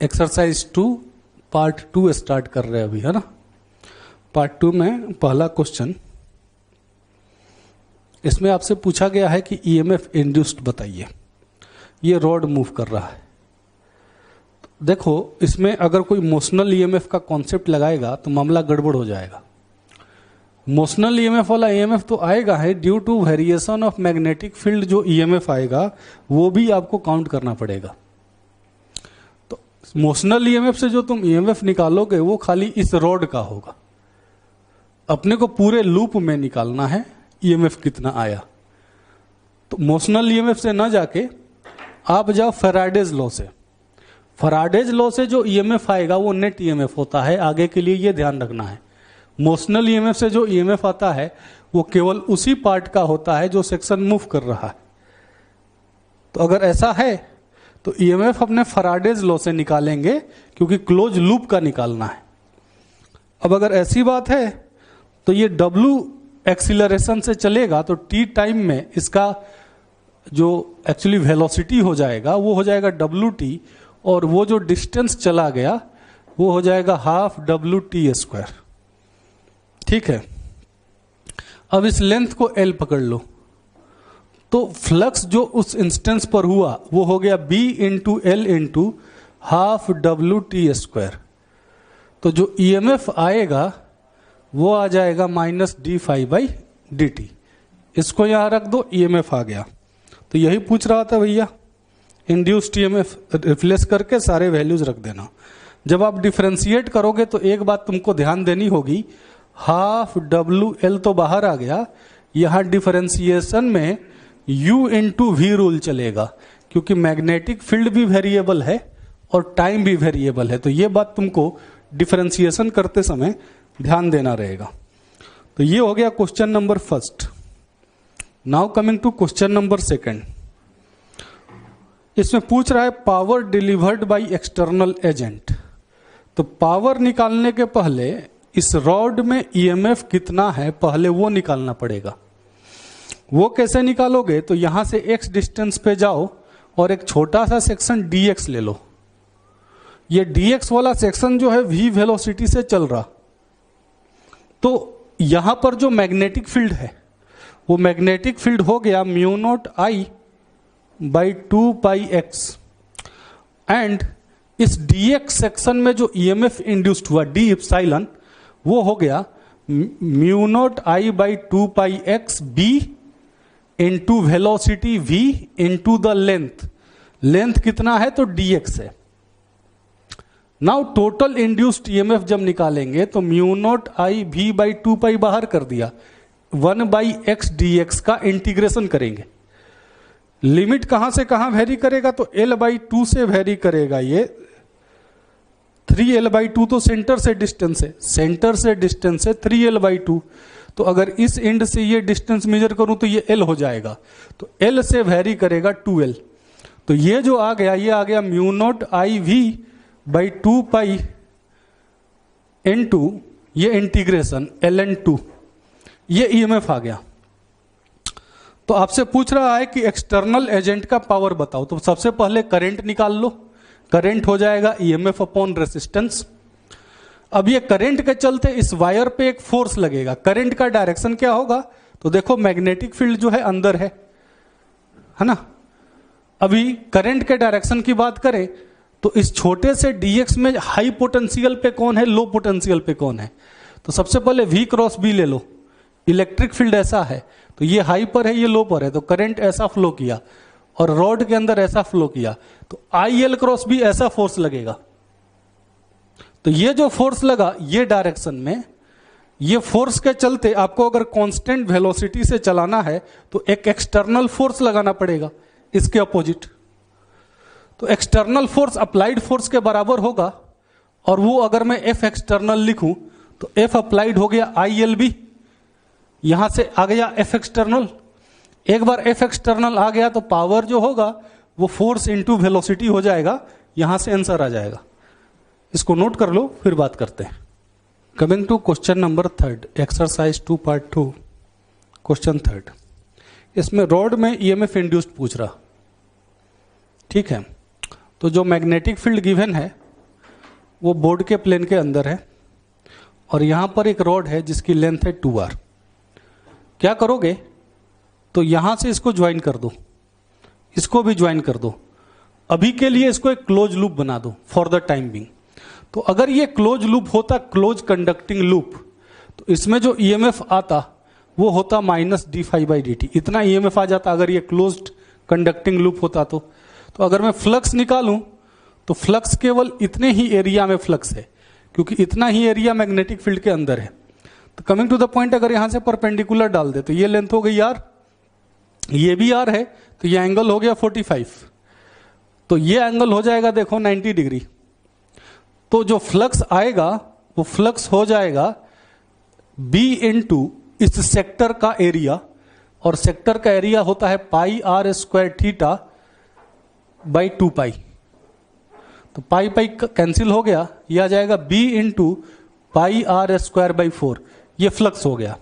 Exercise 2 part 2 start कर रहे हैं अभी, है ना। पार्ट 2 में पहला क्वेश्चन, इसमें आपसे पूछा गया है कि ईएमएफ इंड्यूस्ड बताइए। ये रॉड मूव कर रहा है। देखो, इसमें अगर कोई मोशनल ईएमएफ का कॉन्सेप्ट लगाएगा तो मामला गड़बड़ हो जाएगा। मोशनल ईएमएफ वाला ईएमएफ तो आएगा है, due to variation of magnetic field जो ईएमएफ आएगा वो भी आपको काउंट करना पड़ेगा। तो मोशनल ईएमएफ से जो तुम ईएमएफ निकालोगे वो खाली इस रॉड का होगा। अपने को पूरे लूप में निकालना है ईएमएफ कितना आया। तो मोशनल ईएमएफ से ना जाके आप जाओ फैराडेज लॉ से। फैराडेज लॉ से जो ईएमएफ आएगा वो नेट ईएमएफ होता है। आगे के लिए ये ध्यान रखना है, मोशनल ईएमएफ से जो ईएमएफ आता है वो केवल उसी पार्ट का होता है जो सेक्शन मूव कर रहा है। तो अगर ऐसा है तो ईएमएफ अपने फैराडेज लॉ से निकालेंगे, क्योंकि क्लोज लूप का निकालना है। अब अगर ऐसी बात है तो ये W एक्सीलरेशन से चलेगा तो t टाइम में इसका जो एक्चुअली वेलोसिटी हो जाएगा वो हो जाएगा WT, और वो जो डिस्टेंस चला गया वो हो जाएगा हाफ WT²। ठीक है। अब इस लेंथ को L पकड़ लो, तो फ्लक्स जो उस इंस्टेंस पर हुआ वो हो गया B into L into half WT²। तो जो ईएमएफ आएगा वो आ जाएगा -dφ/dt। इसको यहां रख दो, ईएमएफ आ गया। तो यही पूछ रहा था भैया, इंड्यूस्ड ईएमएफ रिप्लेस करके सारे वैल्यूज रख देना। जब आप डिफरेंशिएट करोगे तो एक बात तुमको ध्यान देनी होगी, हाफ WL तो बाहर आ गया, यहां डिफरेंशिएशन में U इंटू V रूल चलेगा, क्योंकि मैग्नेटिक फील्ड भी वेरिएबल है और टाइम भी वेरिएबल है। तो ये बात तुमको डिफरेंशिएशन करते समय ध्यान देना रहेगा। तो ये हो गया question number first. Now coming to question number second. इसमें पूछ रहा है power delivered by external agent. तो पावर निकालने के पहले इस रॉड में ईएमएफ कितना है पहले वो निकालना पड़ेगा। वो कैसे निकालोगे? तो यहां से x डिस्टेंस पे जाओ और एक छोटा सा सेक्शन dx ले लो। ये dx वाला सेक्शन जो है v वेलोसिटी से चल रहा। तो यहां पर जो मैग्नेटिक फील्ड है वो मैग्नेटिक फील्ड हो गया μ0I/2πx, एंड इस dx सेक्शन में जो ईएमएफ इंड्यूस्ड हुआ d एप्सिलॉन वो हो गया μ0I/2πx b into velocity v into the length. Length कितना है? तो dx है। नाउ टोटल इंड्यूस्ड ईएमएफ जब निकालेंगे तो μ0I/v/2π बाहर कर दिया, 1/x dx का इंटीग्रेशन करेंगे। लिमिट कहां से कहां वेरी करेगा? तो L/2 से वेरी करेगा। ये 3L/2 तो सेंटर से डिस्टेंस है, सेंटर से डिस्टेंस है 3L/2। तो अगर इस एंड से ये डिस्टेंस मेजर करूं तो ये L हो जाएगा। तो L से वेरी करेगा 2L। तो ये जो आ गया ये आ गया μ0I/v/2π इंटू ये इंटीग्रेशन ln2। ये ईएमएफ आ गया। तो आपसे पूछ रहा है कि एक्सटर्नल एजेंट का पावर बताओ। तो सबसे पहले करंट निकाल लो। करंट हो जाएगा ईएमएफ अपॉन रेसिस्टेंस। अब ये करंट के चलते इस वायर पे एक फोर्स लगेगा। करंट का डायरेक्शन क्या होगा? तो देखो, मैग्नेटिक फील्ड जो है अंदर है ना। अभी करंट के डायरेक्शन की बात करें तो इस छोटे से dx में हाई पोटेंशियल पे कौन है, लो पोटेंशियल पे कौन है? तो सबसे पहले V क्रॉस B ले लो। इलेक्ट्रिक फील्ड ऐसा है तो ये हाई पर है, ये लो पर है, तो करंट ऐसा फ्लो किया और रॉड के अंदर ऐसा फ्लो किया, तो IL क्रॉस B ऐसा फोर्स लगेगा। तो ये जो फोर्स लगा ये डायरेक्शन में, ये फोर्स के चलते आपको अगर कांस्टेंट वेलोसिटी से चलाना है तो एक एक्सटर्नल फोर्स लगाना पड़ेगा इसके अपोजिट। तो एक्सटर्नल फोर्स अप्लाइड फोर्स के बराबर होगा, और वो अगर मैं F एक्सटर्नल लिखूं तो F अप्लाइड हो गया ILB। यहां से आ गया F एक्सटर्नल। एक बार F एक्सटर्नल आ गया तो पावर जो होगा वो फोर्स इंटू वेलोसिटी हो जाएगा। यहां से आंसर आ जाएगा। इसको नोट कर लो, फिर बात करते हैं। Coming to question number third, exercise 2 part 2, question third. इसमें रॉड में ईएमएफ इंड्यूस्ड पूछ रहा। ठीक है। तो जो मैग्नेटिक फील्ड गिवन है वो बोर्ड के प्लेन के अंदर है और यहां पर एक रॉड है जिसकी लेंथ है 2r। क्या करोगे, तो यहां से इसको ज्वाइन कर दो, इसको भी ज्वाइन कर दो। अभी के लिए इसको एक क्लोज लूप बना दो फॉर द टाइम बिंग। तो अगर ये क्लोज लूप होता, क्लोज कंडक्टिंग लूप, तो इसमें जो ईएमएफ आता वो होता माइनस d∅dt। इतना ईएमएफ आ जाता अगर ये क्लोज्ड कंडक्टिंग लूप होता तो अगर मैं फ्लक्स निकालूं तो फ्लक्स केवल इतने ही एरिया में फ्लक्स है, क्योंकि इतना ही एरिया मैग्नेटिक फील्ड के अंदर है। तो कमिंग टू द पॉइंट, अगर यहां से परपेंडिकुलर डाल दे तो ये लेंथ हो गई r, ये भी r है, तो ये एंगल हो गया 45। तो ये एंगल हो जाएगा देखो 90 डिग्री। तो जो फ्लक्स आएगा वो फ्लक्स हो जाएगा b इंटू इस सेक्टर का एरिया, और सेक्टर का एरिया होता है पाई r स्क्वायर थीटा बाई 2 पाई। तो पाई पाई कैंसिल हो गया, यह आ जाएगा b into pi r square by 4। ये फ्लक्स हो गया।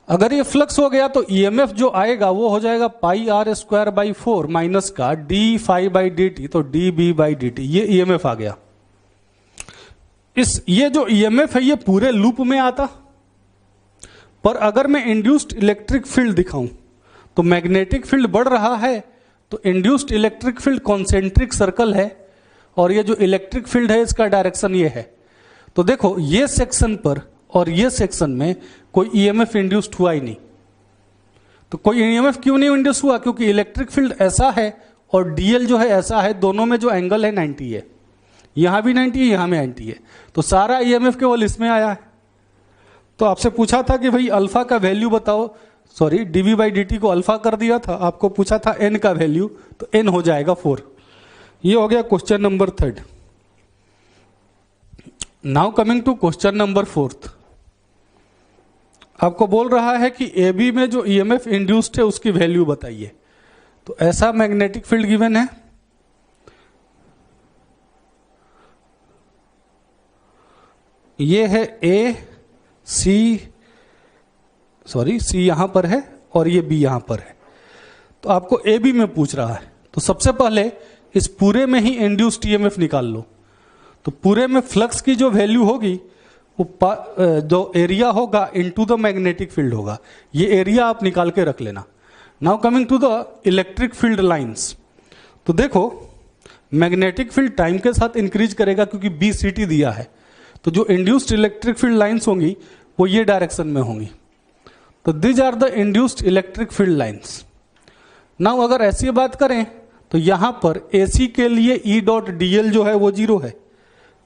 अगर ये फ्लक्स हो गया तो ईएमएफ जो आएगा वो हो जाएगा पाई r स्क्वायर बाई 4 माइनस का d∅dt, तो dB/dt। ये ईएमएफ आ गया। ये जो ईएमएफ है ये पूरे लूप में आता, पर अगर मैं इंड्यूस्ड इलेक्ट्रिक फील्ड दिखाऊं तो मैग्नेटिक फील्ड बढ़ रहा है, तो induced electric field concentric circle है, और ये जो इलेक्ट्रिक फील्ड है इसका डायरेक्शन ये है। तो देखो ये सेक्शन पर और ये सेक्शन में कोई ईएमएफ इंड्यूस्ड हुआ ही नहीं। तो कोई ईएमएफ क्यों नहीं इंड्यूस हुआ, क्योंकि इलेक्ट्रिक फील्ड ऐसा है और डीएल जो है ऐसा है, दोनों में जो एंगल है 90 है, यहां भी 90 है, यहां में 90 है। तो सारा ईएमएफ केवल इसमें आया है। तो आपसे पूछा था कि भाई अल्फा का वैल्यू बताओ, सॉरी dB/dt को अल्फा कर दिया था, आपको पूछा था n का वैल्यू, तो n हो जाएगा 4। ये हो गया question number 3। Now coming to question number 4। आपको बोल रहा है कि AB में जो ईएमएफ इंड्यूस्ड है उसकी वैल्यू बताइए। तो ऐसा मैग्नेटिक फील्ड गिवन है, ये है C यहां पर है और ये B यहां पर है। तो आपको AB में पूछ रहा है, तो सबसे पहले इस पूरे में ही इंड्यूस्ड ईएमएफ निकाल लो। तो पूरे में फ्लक्स की जो वैल्यू होगी वो जो एरिया होगा इनटू द मैग्नेटिक फील्ड होगा। ये एरिया आप निकाल के रख लेना। Now coming to the electric field lines. तो देखो मैग्नेटिक फील्ड टाइम के साथ इंक्रीज करेगा क्योंकि BCT दिया है। तो जो इंड्यूस्ड इलेक्ट्रिक फील्ड लाइंस होंगी वो ये डायरेक्शन में होंगी। तो these are the induced electric field lines. Now अगर ऐसी बात करें तो यहां पर AC के लिए E.dl जो है वो 0 है।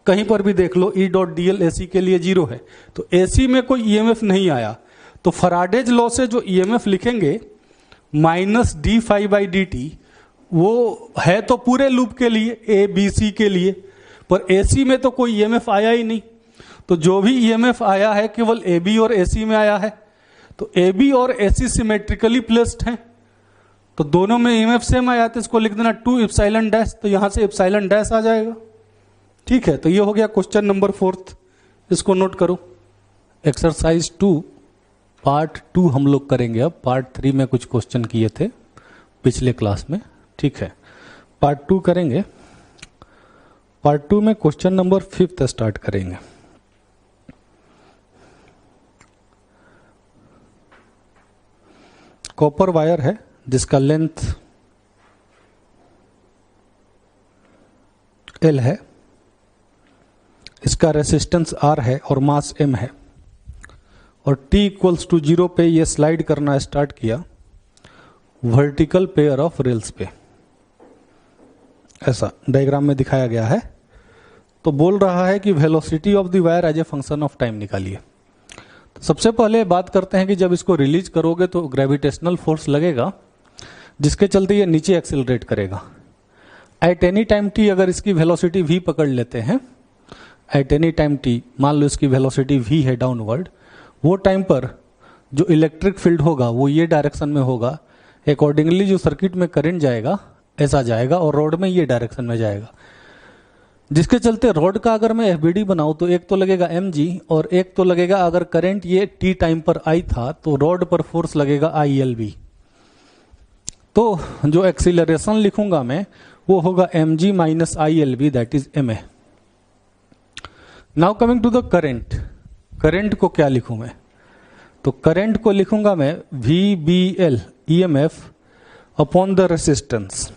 कहीं पर भी देख लो E.dl AC के लिए 0 है। तो AC में कोई ईएमएफ नहीं आया। तो फराडेज लॉ से जो ईएमएफ लिखेंगे माइनस d∅dt, वो है तो पूरे लूप के लिए ABC के लिए, पर AC में तो कोई ईएमएफ आया ही नहीं। तो जो भी ईएमएफ आया है केवल AB और AC में आया है। तो AB और AC सिमेट्रिकली प्लेस्ड हैं, तो दोनों में ईएमएफ सेम आया। तो इसको लिख देना 2 एप्सिलॉन डैश, तो यहां से एप्सिलॉन डैश आ जाएगा। ठीक है, तो ये हो गया क्वेश्चन नंबर 4। इसको नोट करो। एक्सरसाइज 2 पार्ट 2 हम लोग करेंगे। अब पार्ट 3 में कुछ क्वेश्चन किए थे पिछले क्लास में। ठीक है, पार्ट 2 करेंगे। पार्ट 2 में क्वेश्चन नंबर 5 स्टार्ट करेंगे। कॉपर वायर है जिसका लेंथ L है, इसका रेसिस्टेंस R है और मास M है, और t = 0 पे ये स्लाइड करना स्टार्ट किया वर्टिकल पेयर ऑफ रेल्स पे। ऐसा डायग्राम में दिखाया गया है। तो बोल रहा है कि velocity of the wire as a function of time निकालिए। तो सबसे पहले बात करते हैं कि जब इसको रिलीज करोगे तो ग्रेविटेशनल फोर्स लगेगा जिसके चलते ये नीचे एक्सिलरेट करेगा। एट एनी टाइम t अगर इसकी वेलोसिटी v पकड़ लेते हैं, एट एनी टाइम t मान लो इसकी वेलोसिटी v है डाउनवर्ड, वो टाइम पर जो इलेक्ट्रिक फील्ड होगा वो ये डायरेक्शन में होगा। अकॉर्डिंगली जो सर्किट में करंट जाएगा ऐसा जाएगा और रोड में ये डायरेक्शन में जाएगा, जिसके चलते रोड का अगर मैं FBD बनाऊं तो एक तो लगेगा mg और एक तो लगेगा, अगर करंट ये t टाइम पर I था तो रोड पर फोर्स लगेगा ILV। तो जो एक्सीलरेशन लिखूंगा मैं वो होगा mg - ILV that is ma। Now coming to the current, current को क्या लिखूं मैं? तो करंट को लिखूंगा मैं VBL EMF upon the resistance.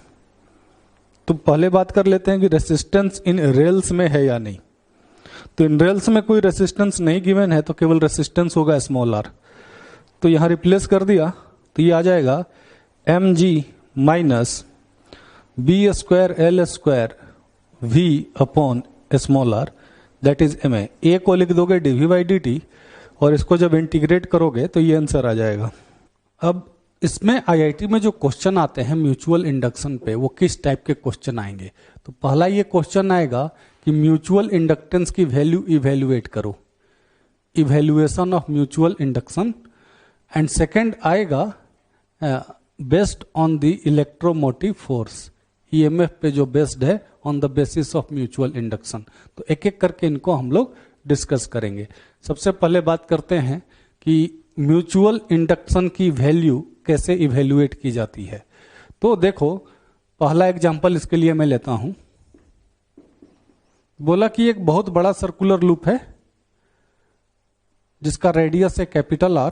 तो पहले बात कर लेते हैं कि रेसिस्टेंस इन रेल्स में है या नहीं। तो इन रेल्स में कोई रेसिस्टेंस नहीं गिवन है, तो केवल रेसिस्टेंस होगा स्मॉल r। तो यहां रिप्लेस कर दिया तो ये आ जाएगा mg minus B² V upon small r that is ma। a को लिख दोगे dV/dt और इसको जब इंटीग्रेट करोगे तो ये आंसर आ जाएगा। अब इसमें आईआईटी में जो क्वेश्चन आते हैं म्यूचुअल इंडक्शन पे, वो किस टाइप के क्वेश्चन आएंगे? तो पहला ये क्वेश्चन आएगा कि म्यूचुअल इंडक्टेंस की वैल्यू इवेल्युएट करो, evaluation of mutual induction. And second आएगा based on the electromotive force, EMF पे जो बेस्ड है on the basis of mutual induction. तो एक एक करके इनको हम लोग डिस्कस करेंगे। सबसे पहले बात करते हैं कि म्यूचुअल इंडक्शन की वैल्यू कैसे इवेल्युएट की जाती है। तो देखो पहला एग्जांपल इसके लिए मैं लेता हूं। बोला कि एक बहुत बड़ा सर्कुलर लूप है जिसका रेडियस है कैपिटल R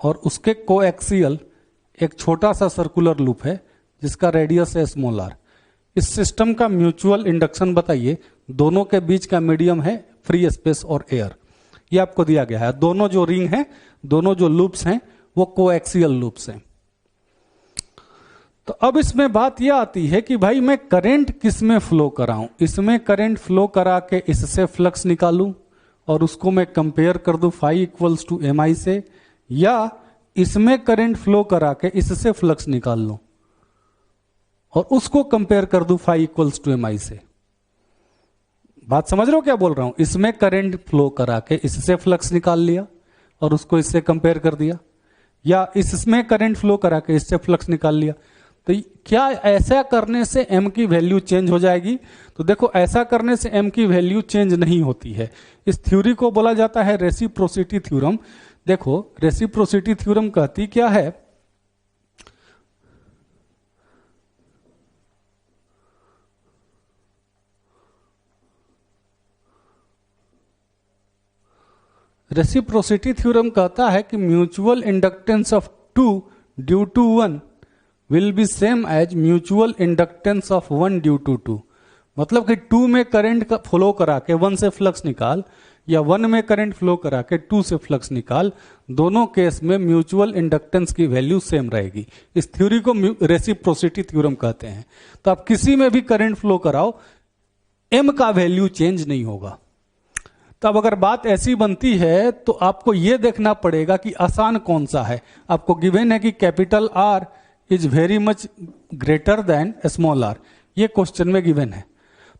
और उसके कोएक्सियल एक छोटा सा सर्कुलर लूप है जिसका रेडियस है स्मॉल r। इस सिस्टम का म्यूचुअल इंडक्शन बताइए। दोनों के बीच का मीडियम है फ्री स्पेस और एयर, ये आपको दिया गया है। दोनों जो रिंग हैं, दोनों जो लूप्स हैं वो कोएक्सियल लूप्स हैं। तो अब इसमें बात यह आती है कि भाई मैं करंट किस में फ्लो कराऊं? इसमें करंट फ्लो करा के इससे फ्लक्स निकालूं और उसको मैं कंपेयर कर दूं फाई इक्वल्स टू mi से, या इसमें करंट फ्लो करा के इससे फ्लक्स निकाल लूं और उसको कंपेयर कर दूं फाई इक्वल्स टू mi से। बात समझ रहे हो क्या बोल रहा हूं? इसमें करंट फ्लो करा के इससे फ्लक्स निकाल लिया और उसको इससे कंपेयर कर दिया, या इसमें करंट फ्लो करा के इससे फ्लक्स निकाल लिया। तो क्या ऐसा करने से m की वैल्यू चेंज हो जाएगी? तो देखो ऐसा करने से m की वैल्यू चेंज नहीं होती है। इस थ्योरी को बोला जाता है रेसिप्रोसिटी थ्योरम। देखो रेसिप्रोसिटी थ्योरम कहती क्या है? रेसिप्रोसिटी थ्योरम कहता है कि mutual inductance of 2 due to 1 will be same as mutual inductance of 1 due to 2। मतलब कि 2 में करंट फ्लो करा के 1 से फ्लक्स निकाल, या 1 में करंट फ्लो करा के 2 से फ्लक्स निकाल, दोनों केस में म्यूचुअल इंडक्टेंस की वैल्यू सेम रहेगी। इस थ्योरी को रेसिप्रोसिटी थ्योरम कहते हैं। तो आप किसी में भी करंट फ्लो कराओ, m का वैल्यू चेंज नहीं होगा। तो अब अगर बात ऐसी बनती है तो आपको यह देखना पड़ेगा कि आसान कौन सा है। आपको गिवन है कि capital R is very much greater than small r, ये क्वेश्चन में गिवन है।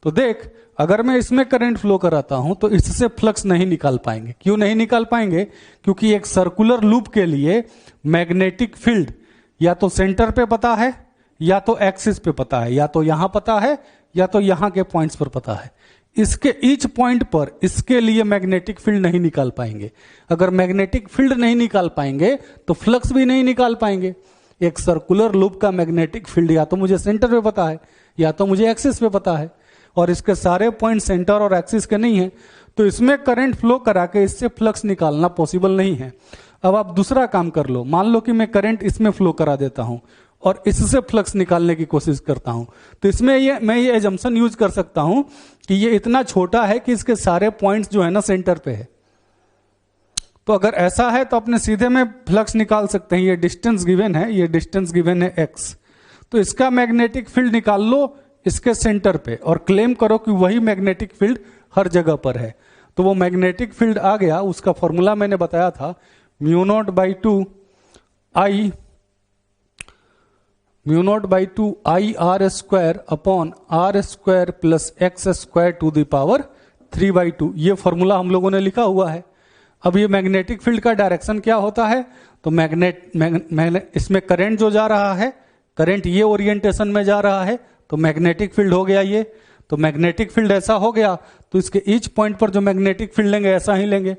तो देख अगर मैं इसमें करंट फ्लो कराता हूं तो इससे फ्लक्स नहीं निकाल पाएंगे। क्यों नहीं निकाल पाएंगे? क्योंकि एक सर्कुलर लूप के लिए मैग्नेटिक फील्ड या तो सेंटर पे पता है, या तो एक्सिस पे पता है, या तो यहां पता है, या तो यहां के पॉइंट्स पर पता है। इसके ईच पॉइंट पर इसके लिए मैग्नेटिक फील्ड नहीं निकाल पाएंगे। अगर मैग्नेटिक फील्ड नहीं निकाल पाएंगे तो फ्लक्स भी नहीं निकाल पाएंगे। एक सर्कुलर लूप का मैग्नेटिक फील्ड या तो मुझे सेंटर पे पता है, या तो मुझे एक्सिस पे पता है, और इसके सारे पॉइंट सेंटर और एक्सिस के नहीं है। तो इसमें करंट फ्लो करा के इससे फ्लक्स निकालना पॉसिबल नहीं है। अब आप दूसरा काम कर लो। मान लो कि मैं करंट इसमें फ्लो करा देता हूं और इससे फ्लक्स निकालने की कोशिश करता हूं। तो इसमें मैं ये एजम्पशन यूज कर सकता हूं कि ये इतना छोटा है कि इसके सारे पॉइंट्स जो है ना सेंटर पे है। तो अगर ऐसा है तो अपने सीधे में फ्लक्स निकाल सकते हैं। ये डिस्टेंस गिवन है, ये डिस्टेंस गिवन है x। तो इसका मैग्नेटिक फील्ड निकाल लो इसके सेंटर पे और क्लेम करो कि वही मैग्नेटिक फील्ड हर जगह पर है। तो वो मैग्नेटिक फील्ड आ गया। उसका फॉर्मूला मैंने बताया था, μ0/2 I r² upon r² plus x² to the power 3/2। ये फॉर्मूला हम लोगों ने लिखा हुआ है। अब ये मैग्नेटिक फील्ड का डायरेक्शन क्या होता है? तो इसमें करंट जो जा रहा है, करंट ये ओरिएंटेशन में जा रहा है, तो मैग्नेटिक फील्ड हो गया ये। तो मैग्नेटिक फील्ड ऐसा हो गया तो इसके ईच पॉइंट पर जो मैग्नेटिक फील्ड लेंगे ऐसा ही लेंगे।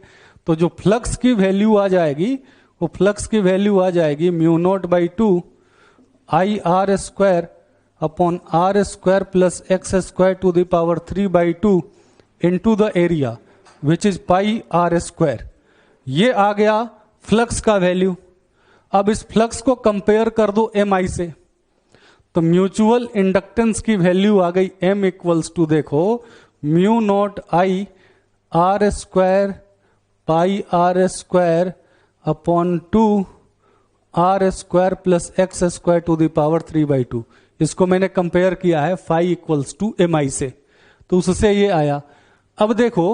तो जो फ्लक्स की वैल्यू आ जाएगी, वो फ्लक्स की वैल्यू आ जाएगी μ0/2 I r² upon r² plus x² to the power 3/2 into the area. Which is pi r square. ये आ गया फ्लक्स का वैल्यू। अब इस फ्लक्स को कंपेयर कर दो एम आई से, तो म्यूचुअल इंडक्टेंस की वैल्यू आ गई एम इक्वल्स टू, देखो mu naught I r square pi r square upon 2 r square plus x square to the power 3/2। इसको मैंने कंपेयर किया है phi equals to M I से, तो उससे ये आया। अब देखो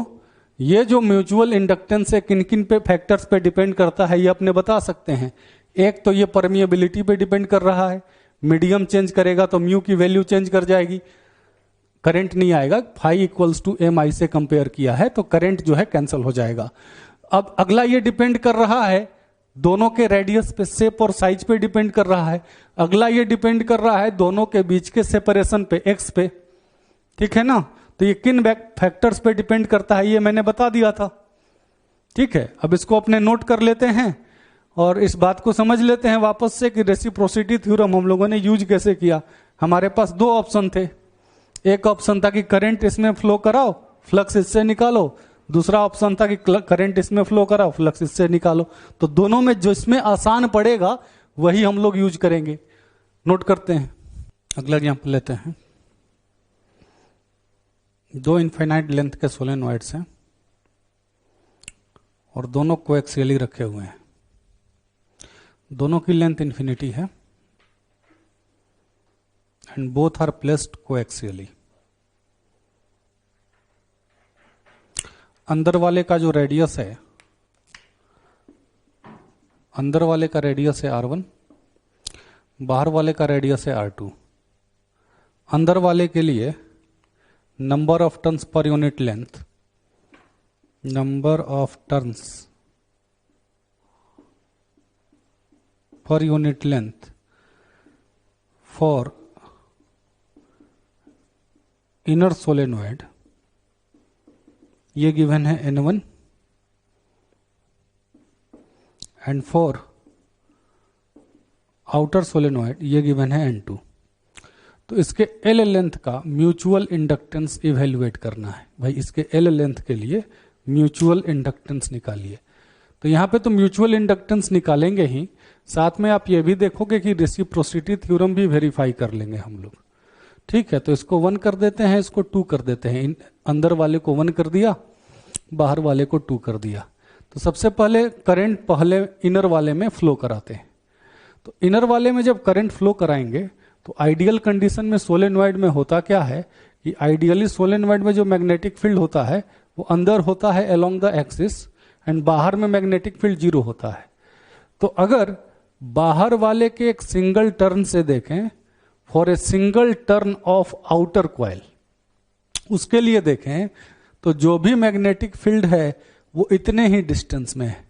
ये जो म्यूचुअल इंडक्टेंस है किन किन पे फैक्टर्स पे डिपेंड करता है ये अपने बता सकते हैं। एक तो ये परमिएबिलिटी पे डिपेंड कर रहा है, मीडियम चेंज करेगा तो म्यू की वैल्यू चेंज कर जाएगी, करंट नहीं आएगा। Phi equals to M I से कंपेयर किया है तो करंट जो है कैंसिल हो जाएगा। अब अगला ये डिपेंड कर रहा है दोनों के रेडियस पे, शेप और साइज पे डिपेंड कर रहा है। अगला ये डिपेंड कर रहा है दोनों के बीच के सेपरेशन पे, एक्स पे, ठीक है ना। तो ये किन फैक्टर्स पे डिपेंड करता है ये मैंने बता दिया था, ठीक है। अब इसको अपने नोट कर लेते हैं और इस बात को समझ लेते हैं वापस से कि रेसिप्रोसिटी थ्योरम हम लोगों ने यूज कैसे किया। हमारे पास दो ऑप्शन थे, एक ऑप्शन था कि करंट इसमें फ्लो कराओ, फ्लक्स इससे निकालो, दूसरा ऑप्शन था कि करंट इसमें फ्लो कराओ, फ्लक्स इससे निकालो। तो दोनों में जो इसमें आसान पड़ेगा वही हम लोग यूज करेंगे। नोट करते हैं, अगला एग्जांपल लेते हैं। दो इनफाइनाइट लेंथ के सोलेनॉइड्स हैं और दोनों कोएक्सियली रखे हुए हैं, दोनों की लेंथ इंफिनिटी है एंड बोथ आर प्लेस्ड कोएक्सियली। अंदर वाले का जो रेडियस है, अंदर वाले का रेडियस है R1, बाहर वाले का रेडियस है R2। अंदर वाले के लिए number of turns per unit length, number of turns per unit length for inner solenoid ये गिवन है N1 and for outer solenoid ये गिवन है N2। तो इसके L लेंथ का म्यूचुअल इंडक्टेंस इवेल्युएट करना है। भाई इसके L लेंथ के लिए म्यूचुअल इंडक्टेंस निकालिए। तो यहाँ पे तो म्यूचुअल इंडक्टेंस निकालेंगे ही, साथ में आप ये भी देखोगे कि रेसिप्रोसिटी थ्योरम भी वेरीफाई कर लेंगे हम लोग, ठीक है। तो इसको 1 कर देते हैं, इसको 2 कर देते हैं। अंदर वाले को 1 कर दिया, बाहर वाले को 2 कर दिया। तो सबसे पहले करंट पहले इनर वाले में फ्लो कराते हैं। तो इनर वाले में जब करंट फ्लो कराएंगे तो आइडियल कंडीशन में सोलेनॉइड में होता क्या है कि आइडियली सोलेनॉइड में जो मैग्नेटिक फील्ड होता है वो अंदर होता है अलोंग द एक्सिस एंड बाहर में मैग्नेटिक फील्ड 0 होता है। तो अगर बाहर वाले के एक सिंगल टर्न से देखें, for a single turn off outer coil, उसके लिए देखें तो जो भी मैग्नेटिक फील्ड है वो इतने ही डिस्टेंस में है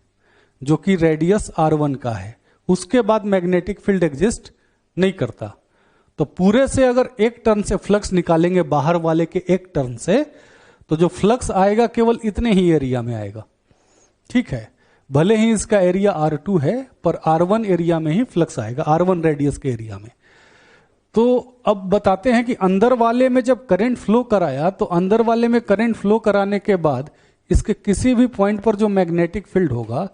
जो कि रेडियस R1 का है, उसके बाद मैग्नेटिक फील्ड एग्जिस्ट नहीं करता। तो पूरे से अगर एक टर्न से फ्लक्स निकालेंगे बाहर वाले के एक टर्न से, तो जो फ्लक्स आएगा केवल इतने ही एरिया में आएगा, ठीक है। भले ही इसका एरिया R2 है पर R1 एरिया में ही फ्लक्स आएगा, R1 रेडियस के एरिया में। तो अब बताते हैं कि अंदर वाले में जब करंट फ्लो कराया तो अंदर वाले में करंट फ्लो कराने के बाद इसके किसी भी पॉइंट पर जो मैग्नेटिक फील्ड होगा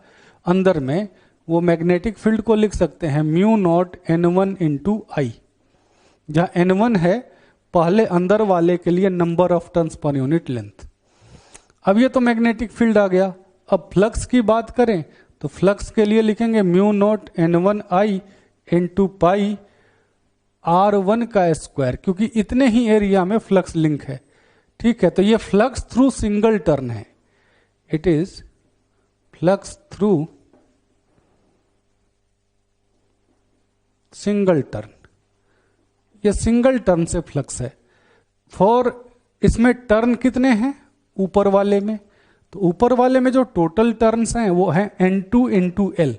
अंदर में, वो मैग्नेटिक फील्ड को लिख सकते हैं म्यू नॉट N1 इंटू आई, जहां N1 है पहले अंदर वाले के लिए number of turns per unit length. अब ये तो मैग्नेटिक फील्ड आ गया। अब फ्लक्स की बात करें तो फ्लक्स के लिए लिखेंगे म्यू नॉट N1 आई इंटू पाई R1 का स्क्वायर, क्योंकि इतने ही एरिया में फ्लक्स लिंक है, ठीक है। तो ये फ्लक्स थ्रू सिंगल टर्न है, it is flux through single turn, ये सिंगल टर्न से फ्लक्स है। फॉर इसमें टर्न कितने हैं ऊपर वाले में, तो ऊपर वाले में जो टोटल टर्न्स हैं वो है N2 इंटू एल।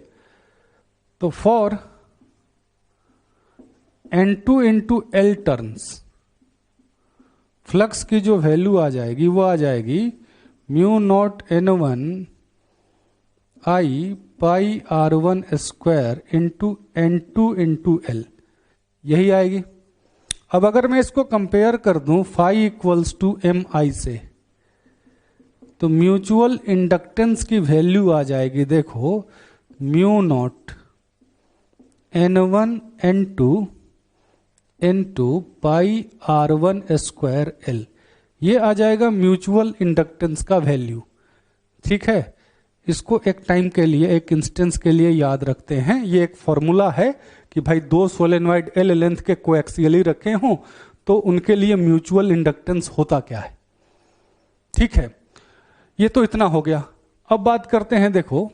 तो for N2 into L turns flux की जो वैल्यू आ जाएगी वो आ जाएगी म्यू नॉट N1 आई पाई R1 square into N2 into L, यही आएगी। अब अगर मैं इसको कंपेयर कर दूं phi equals to M I से, तो म्यूचुअल इंडक्टेंस की वैल्यू आ जाएगी, देखो mu naught N1 N2 into पाई R1 स्क्वायर L, ये आ जाएगा म्यूचुअल इंडक्टेंस का वैल्यू। ठीक है, इसको एक टाइम के लिए, एक इंस्टेंस के लिए याद रखते हैं। ये एक फॉर्मूला है कि भाई दो सोलेनॉइड L लेंथ के कोएक्सियली रखे हों तो उनके लिए म्यूचुअल इंडक्टेंस होता क्या है। ठीक है, ये तो इतना हो गया। अब बात करते हैं, देखो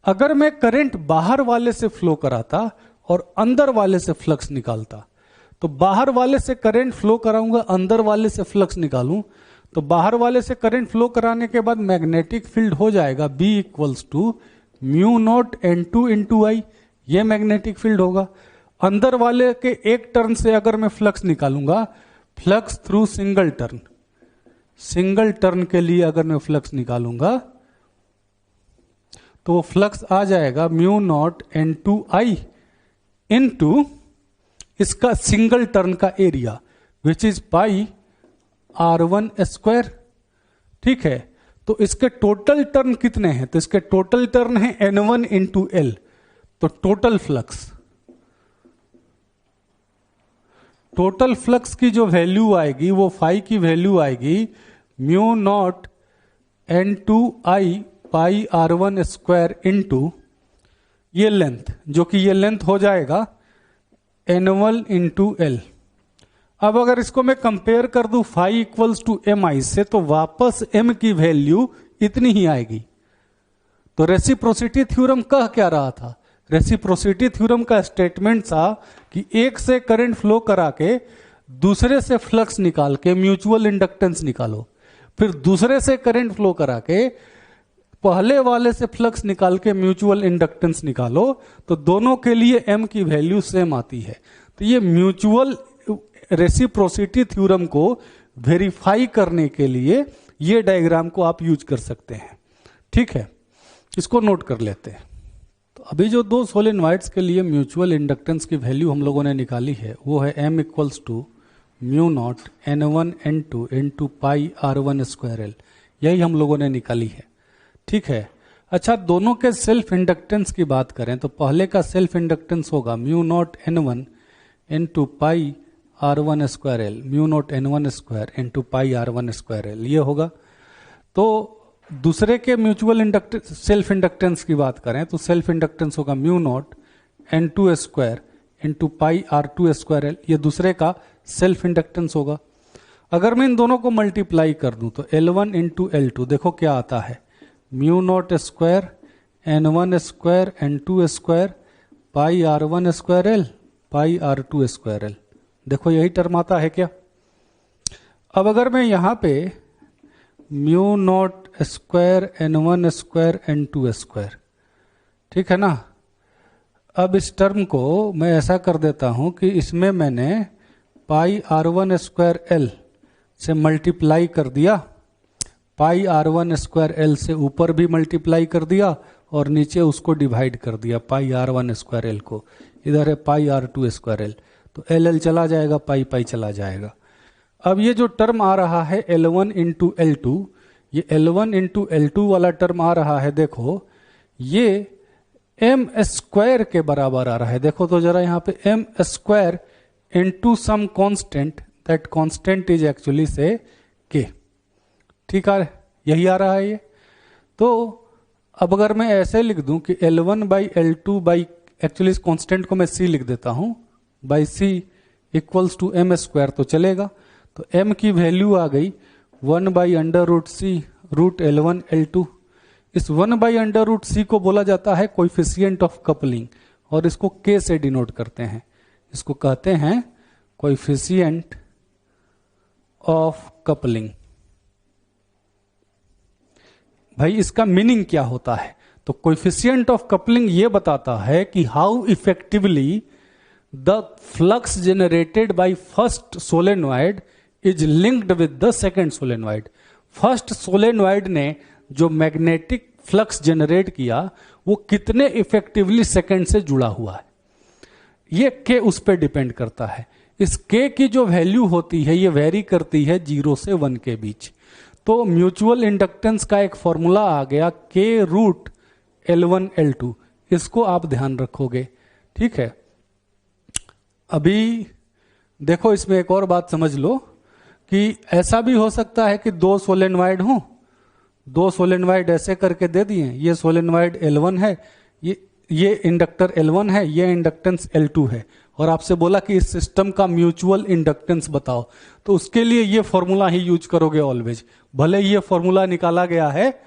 अगर मैं करंट बाहर वाले से फ्लो कराता और अंदर वाले से फ्लक्स निकालता, तो बाहर वाले से करंट फ्लो कराऊंगा, अंदर वाले से फ्लक्स निकालूं, तो बाहर वाले से करंट फ्लो कराने के बाद मैग्नेटिक फील्ड हो जाएगा B equals to mu naught N2 into I, ये मैग्नेटिक फील्ड होगा। अंदर वाले के एक टर्न से अगर मैं फ्लक्स निकालूंगा, flux through single turn, single turn के लिए अगर मैं फ्लक्स निकालूंगा तो फ्लक्स आ जाएगा म्यू नॉट N2 आई इनटू इसका सिंगल टर्न का area which is pi R1 square. ठीक है, तो इसके टोटल टर्न कितने हैं, तो इसके टोटल टर्न है N1 इंटू L, तो टोटल फ्लक्स की जो वैल्यू आएगी वो फाई की वैल्यू आएगी म्यू नॉट N2 आई पाई R1 स्क्वायर इंटू ये लेंथ, जो कि ये लेंथ हो जाएगा N1 इंटू L। अब अगर इसको मैं कंपेयर कर दूं phi equals to M I से, तो वापस m की वैल्यू इतनी ही आएगी। तो रेसिप्रोसिटी थ्योरम कह क्या रहा था, रेसिप्रोसिटी थ्योरम का स्टेटमेंट था कि एक से करंट फ्लो करा के दूसरे से फ्लक्स निकाल के म्यूचुअल इंडक्टेंस निकालो, फिर दूसरे से करंट फ्लो करा के पहले वाले से फ्लक्स निकाल के म्यूचुअल इंडक्टेंस निकालो, तो दोनों के लिए m की वैल्यू सेम आती है। तो ये म्यूचुअल रेसिप्रोसिटी थ्योरम को वेरीफाई करने के लिए ये डायग्राम को आप यूज कर सकते हैं। ठीक है, इसको नोट कर लेते हैं। तो अभी जो दो सोलेनॉइड्स के लिए म्यूचुअल इंडक्टेंस की वैल्यू हम लोगों ने निकाली है वो है m equals to mu naught N1 N2 into pi R1 square L, यही हम लोगों ने निकाली है। ठीक है, अच्छा दोनों के सेल्फ इंडक्टेंस की बात करें तो पहले का सेल्फ इंडक्टेंस होगा mu naught N1 into pi R1 square L, mu naught N1 square into pi R1 square L, ये होगा। तो दूसरे के म्यूचुअल इंडक्टेंस सेल्फ इंडक्टेंस की बात करें तो सेल्फ इंडक्टेंस होगा mu naught N2 square into पाई R2 स्क्वायर L, ये दूसरे का सेल्फ इंडक्टेंस होगा। अगर मैं इन दोनों को मल्टीप्लाई कर दूं तो L1 इंटू L2, देखो क्या आता है, mu naught square N1 square N2 square pi R1 square L पाई R2 स्क्वायर L, देखो यही टर्म आता है क्या। अब अगर मैं यहां पे mu naught square N1 square N2 square, ठीक है ना, अब इस टर्म को मैं ऐसा कर देता हूं कि इसमें मैंने पाई R1 स्क्वायर L से मल्टीप्लाई कर दिया, पाई R1 स्क्वायर L से ऊपर भी मल्टीप्लाई कर दिया और नीचे उसको डिवाइड कर दिया पाई R1 स्क्वायर L को, इधर है पाई R2 स्क्वायर L, तो LL चला जाएगा, पाई पाई चला जाएगा। अब ये जो टर्म आ रहा है L1 इंटू L2, ये L1 इंटू L2 वाला टर्म आ रहा है, देखो ये m स्क्वायर के बराबर आ रहा है। देखो तो जरा यहाँ पे m square into some constant, that constant is actually say k। ठीक है, यही आ रहा है ये। तो अब अगर मैं ऐसे लिख दूं कि L1 by L2 by, actually इस कॉन्स्टेंट को मैं c लिख देता हूं, by c equals to m square, तो चलेगा। तो m की वैल्यू आ गई 1 by under root c root L1 L2। इस 1 बाई अंडर रूट सी को बोला जाता है कोएफिशिएंट ऑफ कपलिंग, और इसको k से डिनोट करते हैं, इसको कहते हैं कोएफिशिएंट ऑफ कपलिंग। भाई इसका मीनिंग क्या होता है, तो कोएफिशिएंट ऑफ कपलिंग ये बताता है कि how effectively the flux generated by first solenoid is linked with the second solenoid. First solenoid ने जो मैग्नेटिक फ्लक्स जनरेट किया वो कितने इफेक्टिवली सेकेंड से जुड़ा हुआ है, ये के उस पर डिपेंड करता है। इस के की जो वैल्यू होती है ये वेरी करती है 0 से 1 के बीच। तो म्यूचुअल इंडक्टेंस का एक फॉर्मूला आ गया K√L1L2, इसको आप ध्यान रखोगे। ठीक है, अभी देखो इसमें एक और बात समझ लो कि ऐसा भी हो सकता है कि दो सोलेनॉइड हों, दो सोलेनॉइड ऐसे करके दे दिए, ये सोलेनॉइड L1 है, ये इंडक्टर L1 है, ये इंडक्टेंस L2 है, और आपसे बोला कि इस सिस्टम का म्यूचुअल इंडक्टेंस बताओ, तो उसके लिए ये फॉर्मूला ही यूज करोगे ऑलवेज। भले ये फॉर्मूला निकाला गया है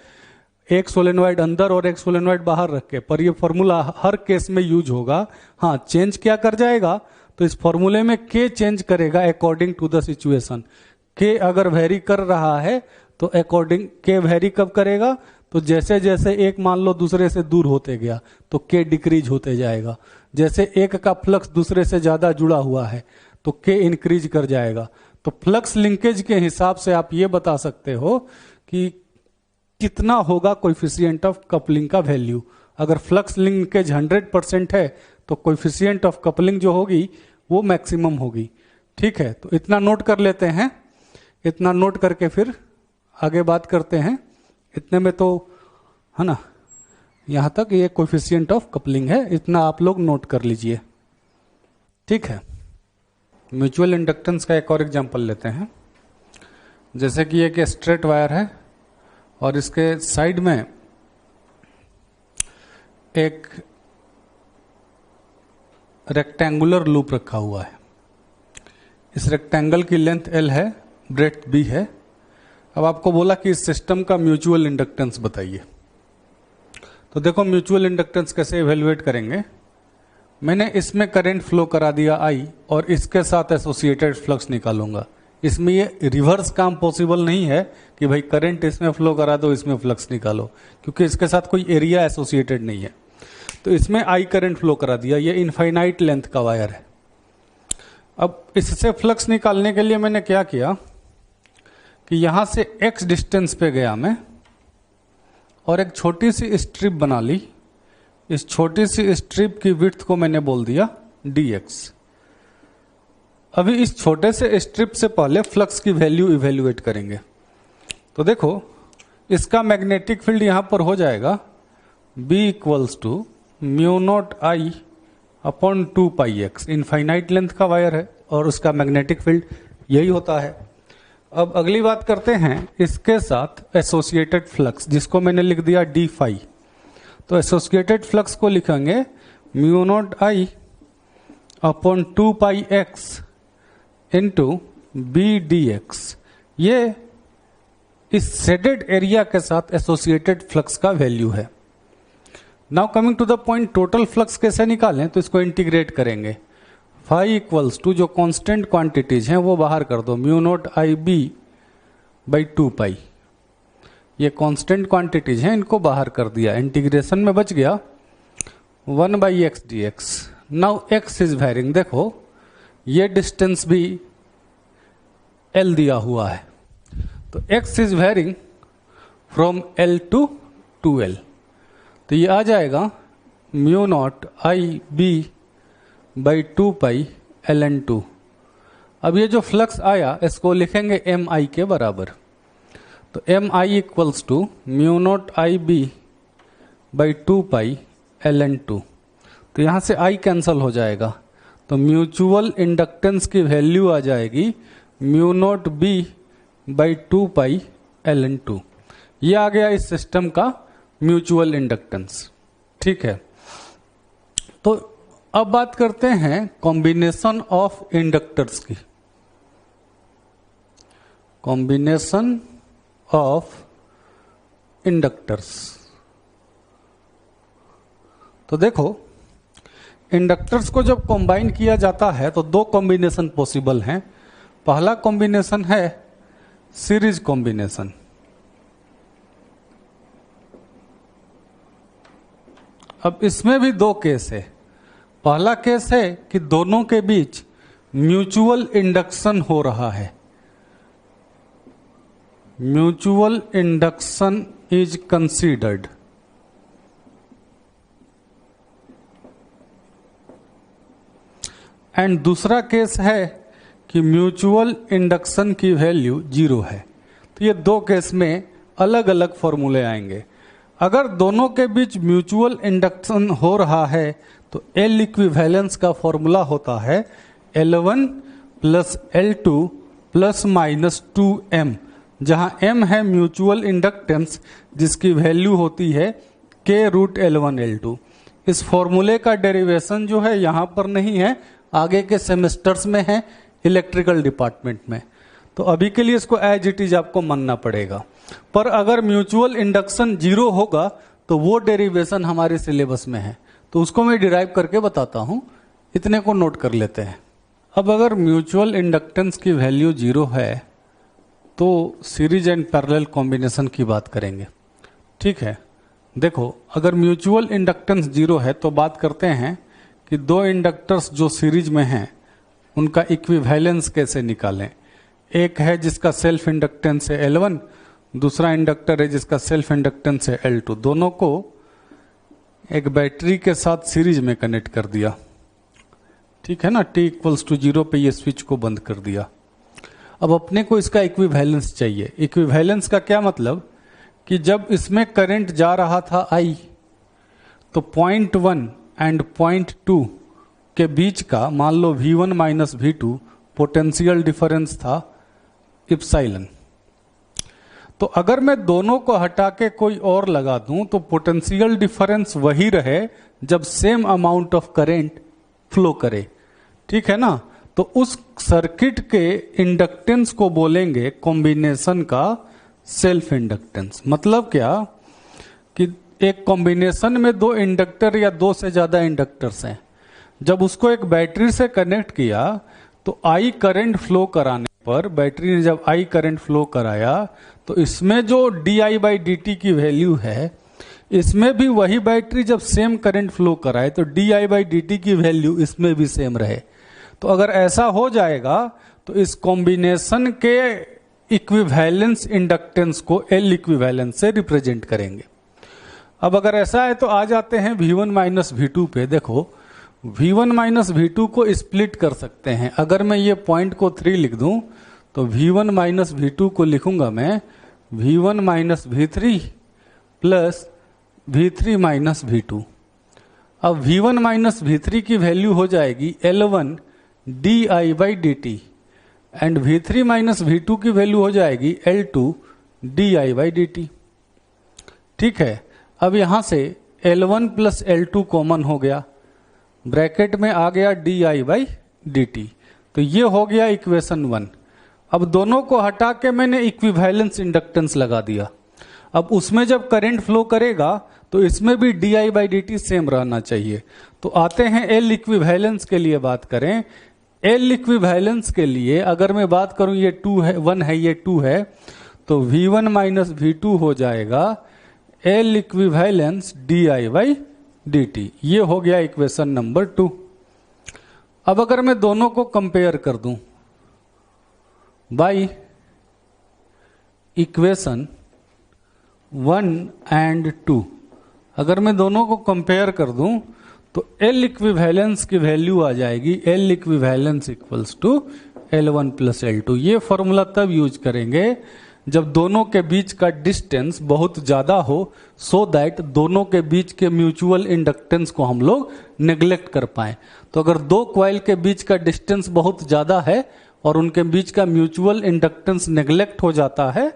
एक सोलेनॉइड अंदर और एक सोलेनॉइड बाहर रख के, पर ये फॉर्मूला हर केस में यूज होगा। हाँ, चेंज क्या कर जाएगा, तो इस फॉर्मूले में K चेंज करेगा according to the situation. K अगर वेरी कर रहा है तो अकॉर्डिंग K वेरी कब करेगा, तो जैसे जैसे एक मान लो दूसरे से दूर होते गया तो K डिक्रीज होते जाएगा। जैसे एक का फ्लक्स दूसरे से ज्यादा जुड़ा हुआ है तो K इंक्रीज कर जाएगा। तो फ्लक्स लिंकेज के हिसाब से आप ये बता सकते हो कि कितना होगा कोएफिशिएंट ऑफ कपलिंग का वैल्यू। अगर फ्लक्स लिंकेज 100% है तो कोएफिशिएंट ऑफ कपलिंग जो होगी वो मैक्सिमम होगी। ठीक है, तो इतना नोट कर लेते हैं, इतना नोट करके फिर आगे बात करते हैं। इतने में तो है ना, यहां तक ये कोएफिशिएंट ऑफ कपलिंग है, इतना आप लोग नोट कर लीजिए। ठीक है, म्यूचुअल इंडक्टेंस का एक और एग्जांपल लेते हैं। जैसे कि एक स्ट्रेट वायर है और इसके साइड में एक रेक्टेंगुलर लूप रखा हुआ है। इस रेक्टेंगल की लेंथ L है, ब्रेड्थ B है। अब आपको बोला कि इस सिस्टम का म्यूचुअल इंडक्टेंस बताइए। तो देखो म्यूचुअल इंडक्टेंस कैसे इवेल्युएट करेंगे। मैंने इसमें करंट फ्लो करा दिया I और इसके साथ एसोसिएटेड फ्लक्स निकालूंगा। इसमें ये रिवर्स काम पॉसिबल नहीं है कि भाई करंट इसमें फ्लो करा दो इसमें फ्लक्स निकालो, क्योंकि इसके साथ कोई एरिया एसोसिएटेड नहीं है। तो इसमें I करंट फ्लो करा दिया, ये इनफाइनाइट लेंथ का वायर है। अब इससे फ्लक्स निकालने के लिए मैंने क्या किया कि यहां से x डिस्टेंस पे गया मैं और एक छोटी सी स्ट्रिप बना ली। इस छोटी सी स्ट्रिप की विड्थ को मैंने बोल दिया dx। अभी इस छोटे से स्ट्रिप से पहले फ्लक्स की वैल्यू इवेल्युएट करेंगे। तो देखो इसका मैग्नेटिक फील्ड यहां पर हो जाएगा B = μ0I/2πx। इनफाइनाइट लेंथ का वायर है और उसका मैग्नेटिक फील्ड यही होता है। अब अगली बात करते हैं इसके साथ एसोसिएटेड फ्लक्स, जिसको मैंने लिख दिया d∅। तो एसोसिएटेड फ्लक्स को लिखेंगे μ0I/2πx into B D x. ये इस शेडेड एरिया के साथ एसोसिएटेड फ्लक्स का वैल्यू है। Now coming to the point, total flux कैसे निकालें, तो इसको इंटीग्रेट करेंगे। फाई = जो कांस्टेंट क्वांटिटीज हैं वो बाहर कर दो, μ0IB/2π। ये कांस्टेंट क्वांटिटीज हैं, इनको बाहर कर दिया, इंटीग्रेशन में बच गया 1/x dx। Now x is varying, देखो ये डिस्टेंस भी L दिया हुआ है, तो x is varying from L to 2L। तो ये आ जाएगा μ0IB/2π ln2। अब ये जो फ्लक्स आया इसको लिखेंगे mi के बराबर। तो mi = μ0IB/2π ln2। तो यहां से I कैंसल हो जाएगा, तो म्यूचुअल इंडक्टेंस की वैल्यू आ जाएगी μ0B/2π ln2। ये आ गया इस सिस्टम का म्यूचुअल इंडक्टेंस। ठीक है, तो अब बात करते हैं कॉम्बिनेशन ऑफ इंडक्टर्स की। Combination of inductors. तो देखो इंडक्टर्स को जब कंबाइन किया जाता है तो दो कॉम्बिनेशन पॉसिबल हैं। पहला कॉम्बिनेशन है सीरीज कॉम्बिनेशन। अब इसमें भी दो केस है। पहला केस है कि दोनों के बीच म्यूचुअल इंडक्शन हो रहा है। Mutual induction is considered. And दूसरा केस है कि म्यूचुअल इंडक्शन की वैल्यू 0 है। तो ये दो केस में अलग अलग फॉर्मूले आएंगे। अगर दोनों के बीच म्यूचुअल इंडक्शन हो रहा है तो L इक्विवेलेंस का फॉर्मूला होता है L1 plus L2 plus minus 2M, जहां M है म्यूचुअल इंडक्टेंस जिसकी वैल्यू होती है K रूट L1 L2। इस फॉर्मूले का डेरिवेशन जो है यहां पर नहीं है, आगे के सेमेस्टर्स में है इलेक्ट्रिकल डिपार्टमेंट में, तो अभी के लिए इसको एज इट इज आपको मानना पड़ेगा। पर अगर म्यूचुअल इंडक्शन 0 होगा तो वो डेरिवेशन हमारे सिलेबस में है, तो उसको मैं डिराइव करके बताता हूं, इतने को नोट कर लेते हैं। अब अगर म्यूचुअल इंडक्टेंस की वैल्यू 0 है तो सीरीज एंड पैरेलल कॉम्बिनेशन की बात करेंगे। ठीक है, देखो अगर म्यूचुअल इंडक्टेंस 0 है तो बात करते हैं कि दो इंडक्टर्स जो सीरीज में हैं उनका इक्विवेलेंस कैसे निकालें। एक है जिसका सेल्फ इंडक्टेंस है L1, दूसरा इंडक्टर है जिसका सेल्फ इंडक्टेंस है L2। दोनों को एक बैटरी के साथ सीरीज में कनेक्ट कर दिया, ठीक है ना, t इक्वल्स टू 0 पे ये स्विच को बंद कर दिया। अब अपने को इसका इक्विवेलेंस चाहिए। इक्विवेलेंस का क्या मतलब कि जब इसमें करंट जा रहा था I, तो 0.1 एंड 0.2 के बीच का मान लो V1 minus V2 potential difference था इप्सिलॉन। तो अगर मैं दोनों को हटा के कोई और लगा दूं तो पोटेंशियल डिफरेंस वही रहे जब same amount of current flow करे, ठीक है ना। तो उस सर्किट के इंडक्टेंस को बोलेंगे कॉम्बिनेशन का सेल्फ इंडक्टेंस। मतलब क्या कि एक कॉम्बिनेशन में दो इंडक्टर या दो से ज्यादा इंडक्टर्स हैं, जब उसको एक बैटरी से कनेक्ट किया तो आई करंट फ्लो कराने पर, बैटरी ने जब आई करंट फ्लो कराया तो इसमें जो di/dt की वैल्यू है, इसमें भी वही बैटरी जब सेम करंट फ्लो कराए तो di/dt की वैल्यू इसमें भी सेम रहे। तो अगर ऐसा हो जाएगा तो इस कॉम्बिनेशन के इक्विवेलेंस इंडक्टेंस को L इक्विवेलेंस से रिप्रेजेंट करेंगे। अब अगर ऐसा है तो आ जाते हैं V1 माइनस V2 पे। देखो V1 माइनस V2 को स्प्लिट कर सकते हैं। अगर मैं ये पॉइंट को 3 लिख दूं तो V1 माइनस V2 को लिखूंगा मैं V1 minus V3 plus V3 minus V2। अब V1 माइनस V3 की वैल्यू हो जाएगी L1 di/dt and V3 minus V2 की वैल्यू हो जाएगी L2 di/dt। ठीक है, अब यहां से L1 प्लस L2 कॉमन हो गया, ब्रैकेट में आ गया di/dt। तो ये हो गया इक्वेशन 1। अब दोनों को हटा के मैंने इक्विवेलेंस इंडक्टेंस लगा दिया। अब उसमें जब करंट फ्लो करेगा तो इसमें भी di/dt सेम रहना चाहिए। तो आते हैं L इक्विवेलेंस के लिए बात करें। L इक्विवेलेंस के लिए अगर मैं बात करूं, ये 2 है, 1 है, ये 2 है, तो V1 माइनस V2 हो जाएगा L इक्विवेलेंस di/dt। ये हो गया इक्वेशन नंबर 2। अब अगर मैं दोनों को कंपेयर कर दूं बाय इक्वेशन 1 एंड 2, अगर मैं दोनों को कंपेयर कर दूं तो L इक्विवेलेंस की वैल्यू आ जाएगी L equivalence equals to L1 plus L2। ये फॉर्मूला तब यूज करेंगे जब दोनों के बीच का डिस्टेंस बहुत ज्यादा हो, सो दैट दोनों के बीच के म्यूचुअल इंडक्टेंस को हम लोग नेग्लेक्ट कर पाए। तो अगर दो कॉइल के बीच का डिस्टेंस बहुत ज्यादा है और उनके बीच का म्यूचुअल इंडक्टेंस नेग्लेक्ट हो जाता है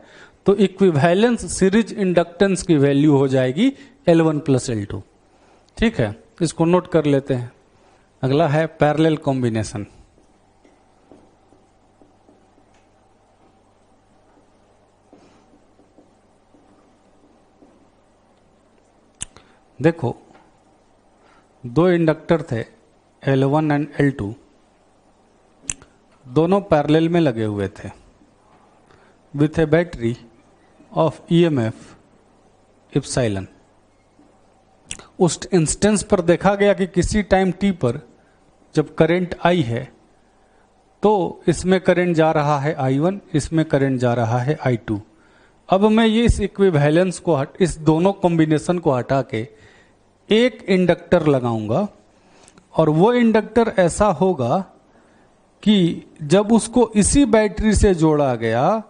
तो इक्विवेलेंस सीरीज इंडक्टेंस की वैल्यू हो जाएगी L1 प्लस L2। ठीक है, इसको नोट कर लेते हैं। अगला है पैरेलल कॉम्बिनेशन। देखो दो इंडक्टर थे L1 एंड L2, दोनों पैरेलल में लगे हुए थे with A battery of EMF epsilon. उस इंस्टेंस पर देखा गया कि किसी टाइम t पर जब करंट I है तो इसमें करंट जा रहा है I1, इसमें करंट जा रहा है I2। अब मैं ये इस इक्विवेलेंस को इस दोनों कॉम्बिनेशन को हटा के एक इंडक्टर लगाऊंगा और वो इंडक्टर ऐसा होगा कि जब उसको इसी बैटरी से जोड़ा गया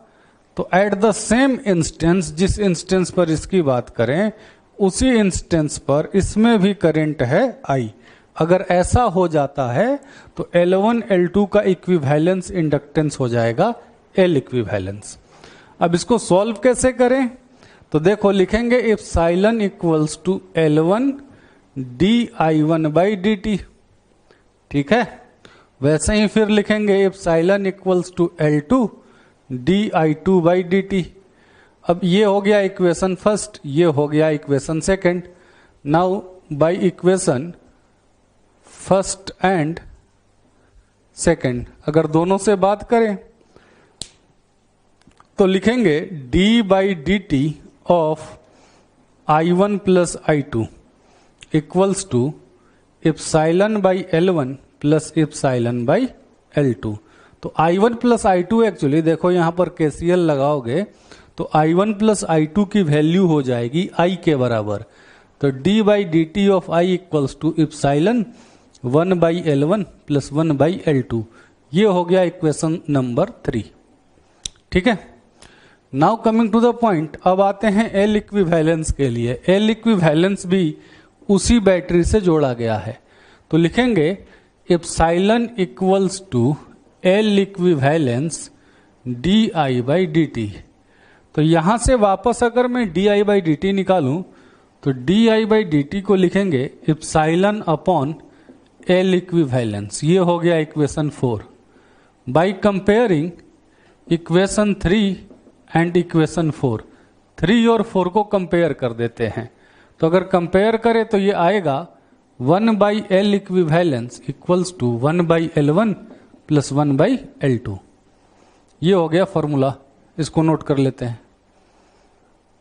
तो एट द सेम इंस्टेंस, जिस इंस्टेंस पर इसकी बात करें उसी इंस्टेंस पर इसमें भी करंट है I। अगर ऐसा हो जाता है तो L1 L2 का इक्विवेलेंस इंडक्टेंस हो जाएगा L इक्विवेलेंस। अब इसको सॉल्व कैसे करें? तो देखो लिखेंगे epsilon equals to L1 di1 by dt, ठीक है। वैसे ही फिर लिखेंगे epsilon equals to L2 di2 by dt। अब ये हो गया इक्वेशन फर्स्ट, ये हो गया equation second. Now by equation first and second अगर दोनों से बात करें तो लिखेंगे d by D t of I1 plus I2 equals to epsilon by L1 plus epsilon by L2। तो I1 प्लस I2 एक्चुअली देखो यहां पर KCL लगाओगे तो I1 प्लस I2 की वैल्यू हो जाएगी I के बराबर। तो d by D t of I equals to epsilon 1 by L1 plus 1 by L2। ये हो गया इक्वेशन नंबर 3, ठीक है। Now coming to the point, अब आते हैं L इक्विवेलेंस के लिए। L इक्विवेलेंस भी उसी बैटरी से जोड़ा गया है, तो लिखेंगे epsilon equals to L equivalence di by D t. तो यहां से वापस अगर मैं di बाई डी टी निकालूं तो di बाई डी टी को लिखेंगे एप्सिलॉन अपॉन L इक्विवेलेंस। ये हो गया equation 4। By comparing equation 3 and equation 4, 3 और 4 को कंपेयर कर देते हैं। तो अगर कंपेयर करें तो ये आएगा 1 by L equivalence equals to 1 by L1 plus 1 by L2। ये हो गया फॉर्मूला, इसको नोट कर लेते हैं।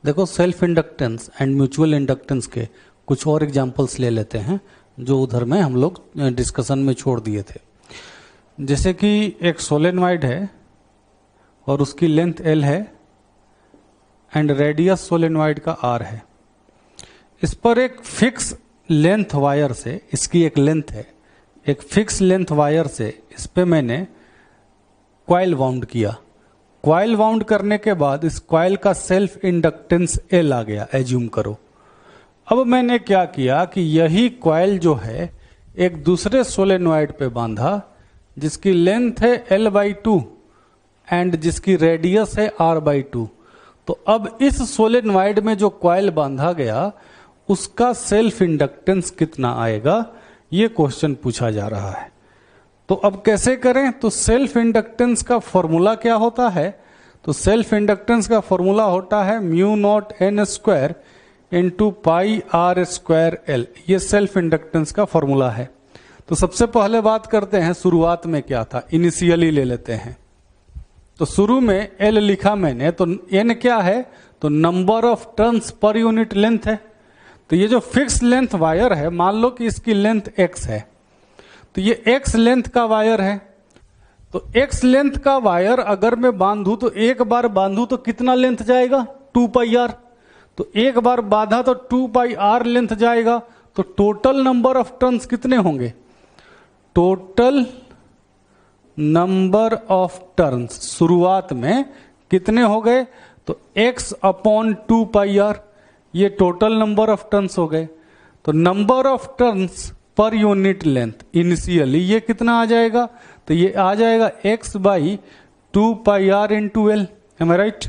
देखो self inductance and mutual inductance के कुछ और एग्जांपल्स ले लेते हैं जो उधर में हम लोग डिस्कशन में छोड़ दिए थे। जैसे कि एक सोलेनॉइड है और उसकी लेंथ L है एंड रेडियस सोलेनॉइड का R है। इस पर एक फिक्स लेंथ वायर से, इसकी एक लेंथ है, एक फिक्स लेंथ वायर से इस पे मैंने कॉइल वाउंड किया। कॉइल वाउंड करने के बाद इस कॉइल का सेल्फ इंडक्टेंस L आ गया, एज्यूम करो। अब मैंने क्या किया कि यही कॉइल जो है एक दूसरे सोलेनॉइड पे बांधा जिसकी लेंथ है L/2 एंड जिसकी रेडियस है R/2। तो अब इस सोलेनॉइड में जो कॉइल बांधा गया उसका सेल्फ इंडक्टेंस कितना आएगा, ये क्वेश्चन पूछा जा रहा है। तो अब कैसे करें? तो सेल्फ इंडक्टेंस का फॉर्मूला क्या होता है? तो सेल्फ इंडक्टेंस का फॉर्मूला होता है mu naught n square into pi R square L। ये सेल्फ इंडक्टेंस का फॉर्मूला है। तो सबसे पहले बात करते हैं शुरुआत में क्या था, इनिशियली ले लेते हैं। तो शुरू में L लिखा मैंने, तो n क्या है? तो number of turns per unit length है। तो ये जो फिक्स लेंथ वायर है, मान लो कि इसकी लेंथ x है, तो ये x लेंथ का वायर है। तो x लेंथ का वायर अगर मैं बांधू तो एक बार बांधू तो कितना लेंथ जाएगा? 2 पाई r। तो एक बार बांधा तो 2 पाई r लेंथ जाएगा। तो टोटल नंबर ऑफ टर्न्स कितने होंगे? टोटल नंबर ऑफ टर्न्स शुरुआत में कितने हो गए? तो x अपॉन 2 पाई r, ये टोटल नंबर ऑफ टर्न्स हो गए। तो number of turns per unit length initially ये कितना आ जाएगा? तो ये आ जाएगा x by 2 pi r into l. Am I right?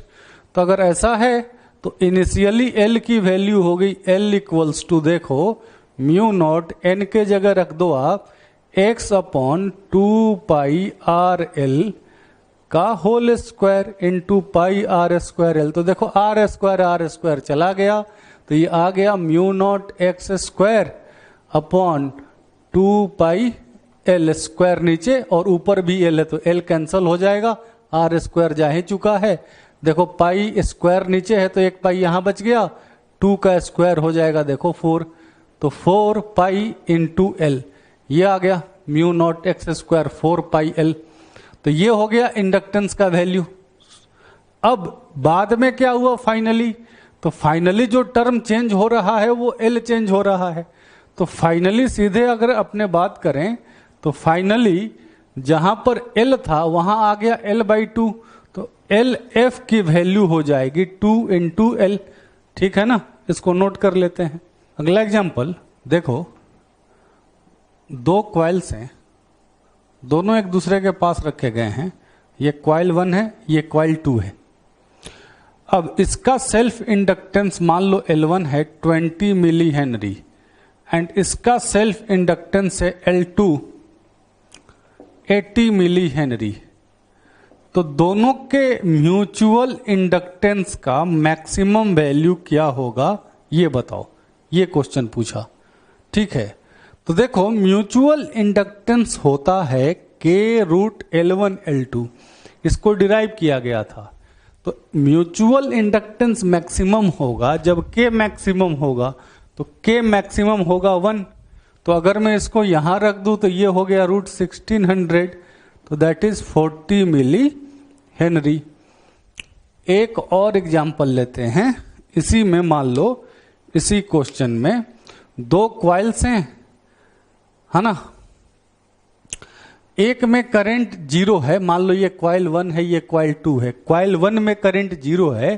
तो अगर ऐसा है तो इनिशियली L की वैल्यू हो गई L इक्वल्स टू, देखो म्यू नॉट n के जगह रख दो आप x upon 2 pi r l का whole square into pi r square l। तो देखो r स्क्वायर चला गया, तो ये आ गया mu naught x square upon 2 पाई l स्क्वायर नीचे, और ऊपर भी l है तो l कैंसल हो जाएगा, r स्क्वायर जा ही चुका है। देखो पाई स्क्वायर नीचे है तो एक पाई यहां बच गया, 2 का स्क्वायर हो जाएगा देखो 4, तो 4 पाई इंटू l, ये आ गया म्यू नॉट x स्क्वायर 4 पाई l। तो ये हो गया इंडक्टेंस का वैल्यू। अब बाद में क्या हुआ फाइनली? तो फाइनली जो टर्म चेंज हो रहा है वो L चेंज हो रहा है। तो फाइनली सीधे अगर अपने बात करें तो फाइनली जहां पर L था वहां आ गया L/2। तो एल एफ की वैल्यू हो जाएगी 2 इंटू एल। ठीक है ना, इसको नोट कर लेते हैं। अगला एग्जाम्पल देखो, दो क्वाइल्स हैं, दोनों एक दूसरे के पास रखे गए हैं। ये क्वाइल 1 है, ये क्वाइल 2 है। अब इसका सेल्फ इंडक्टेंस मान लो L1 है 20 मिली हेनरी एंड इसका सेल्फ इंडक्टेंस है L2 80 मिली हेनरी। तो दोनों के म्यूचुअल इंडक्टेंस का मैक्सिमम वैल्यू क्या होगा ये बताओ, ये क्वेश्चन पूछा। ठीक है, तो देखो म्यूचुअल इंडक्टेंस होता है K√L1L2, इसको डिराइव किया गया था। तो म्यूचुअल इंडक्टेंस मैक्सिमम होगा जब K मैक्सिमम होगा, तो K मैक्सिमम होगा 1। तो अगर मैं इसको यहां रख दूं तो ये हो गया √1600, तो दैट इज 40 मिली हेनरी। एक और एग्जांपल लेते हैं, इसी में मान लो इसी क्वेश्चन में दो क्वाइल्स हैं, है ना। एक में करंट 0 है, मान लो ये क्वाइल 1 है, ये क्वाइल 2 है। क्वाइल 1 में करंट 0 है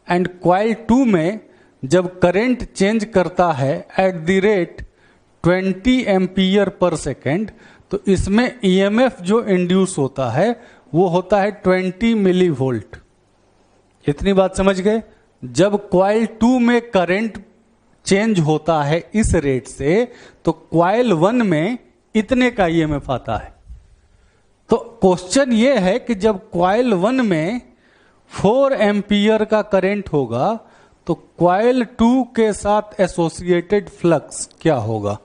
एंड क्वाइल 2 में जब करंट चेंज करता है at the rate 20 ampere per second, तो इसमें ईएमएफ जो इंड्यूस होता है वो होता है 20 मिली वोल्ट। इतनी बात समझ गए। जब क्वाइल 2 में करंट चेंज होता है इस रेट से, तो क्वाइल 1 में इतने का ईएमएफ आता है। तो क्वेश्चन ये है कि जब क्वाइल 1 में 4 एम्पियर का करंट होगा तो क्वाइल 2 के साथ एसोसिएटेड फ्लक्स क्या होगा।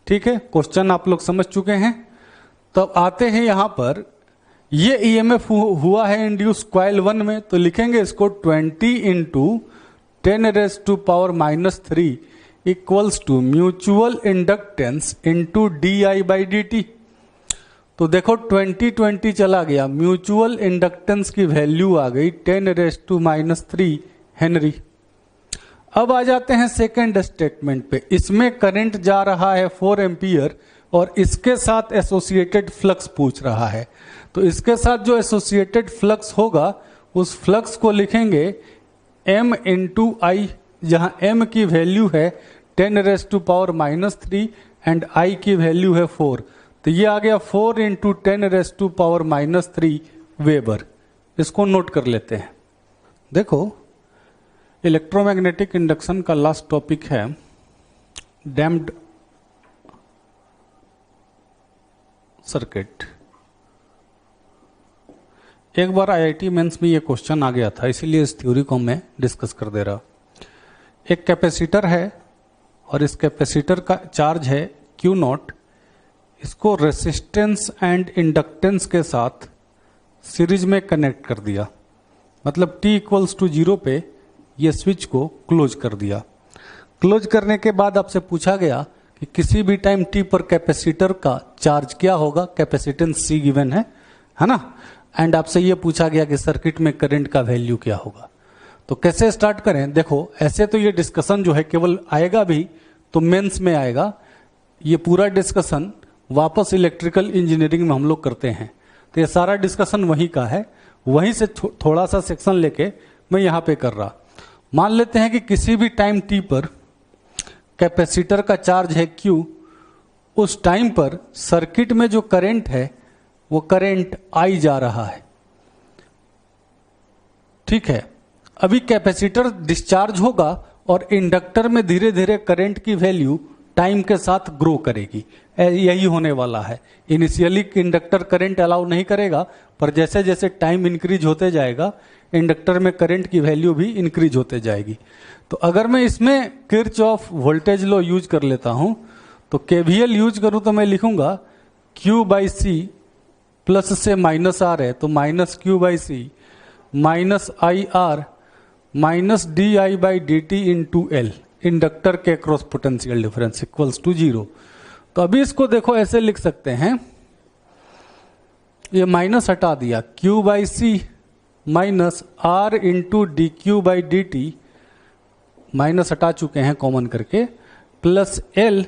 ठीक है, क्वेश्चन आप लोग समझ चुके हैं। तब आते हैं यहां पर, ये ईएमएफ हुआ है इंड्यूस क्वाइल 1 में, तो लिखेंगे इसको 20 into 10⁻³ equals to mutual inductance into DI/dt। तो देखो 20 चला गया, म्यूचुअल इंडक्टेंस की वैल्यू आ गई 10⁻³ हेनरी। अब आ जाते हैं सेकेंड स्टेटमेंट पे। इसमें करंट जा रहा है 4 एम्पियर और इसके साथ एसोसिएटेड फ्लक्स पूछ रहा है। तो इसके साथ जो एसोसिएटेड फ्लक्स होगा उस फ्लक्स को लिखेंगे M इंटू आई, जहां M की वैल्यू है 10⁻³ एंड I की वैल्यू है 4। तो ये आ गया 4 इंटू 10⁻³ वेबर। इसको नोट कर लेते हैं। देखो इलेक्ट्रोमैग्नेटिक इंडक्शन का लास्ट टॉपिक है डैम्प्ड सर्किट। एक बार आईआईटी मेंस में ये क्वेश्चन आ गया था, इसीलिए इस थ्योरी को मैं डिस्कस कर दे रहा। एक कैपेसिटर है और इस कैपेसिटर का चार्ज है Q0। इसको रेसिस्टेंस एंड इंडक्टेंस के साथ सीरीज में कनेक्ट कर दिया, मतलब t = 0 पे ये स्विच को क्लोज कर दिया। क्लोज करने के बाद आपसे पूछा गया कि किसी भी टाइम t पर कैपेसिटर का चार्ज क्या होगा, कैपेसिटेंस C गिवन है ना। एंड आपसे ये पूछा गया कि सर्किट में करंट का वैल्यू क्या होगा। तो कैसे स्टार्ट करें, देखो ऐसे तो ये डिस्कशन जो है केवल आएगा भी तो मेंस में आएगा। ये पूरा डिस्कशन वापस इलेक्ट्रिकल इंजीनियरिंग में हम लोग करते हैं, तो ये सारा डिस्कशन वहीं का है, वहीं से थोड़ा सा सेक्शन लेके मैं यहाँ पे कर रहा। मान लेते हैं कि किसी भी टाइम t पर कैपेसिटर का चार्ज है Q, उस टाइम पर सर्किट में जो करंट है वो करंट I जा रहा है। ठीक है, अभी कैपेसिटर डिस्चार्ज होगा और इंडक्टर में धीरे धीरे करंट की वैल्यू टाइम के साथ ग्रो करेगी। यही होने वाला है। इनिशियली इंडक्टर करंट अलाउ नहीं करेगा, पर जैसे जैसे टाइम इंक्रीज होते जाएगा इंडक्टर में करंट की वैल्यू भी इंक्रीज होते जाएगी। तो अगर मैं इसमें किरचॉफ वोल्टेज लॉ यूज कर लेता हूं, तो केवीएल यूज करूं तो मैं लिखूंगा Q/C प्लस से माइनस आर है तो -Q/C minus IR minus DI/dt into L, inductor के cross potential difference equals to 0। तो अभी इसको देखो ऐसे लिख सकते हैं, ये माइनस हटा दिया, Q/C minus R into dQ/dt, minus हटा चुके हैं कॉमन करके, प्लस L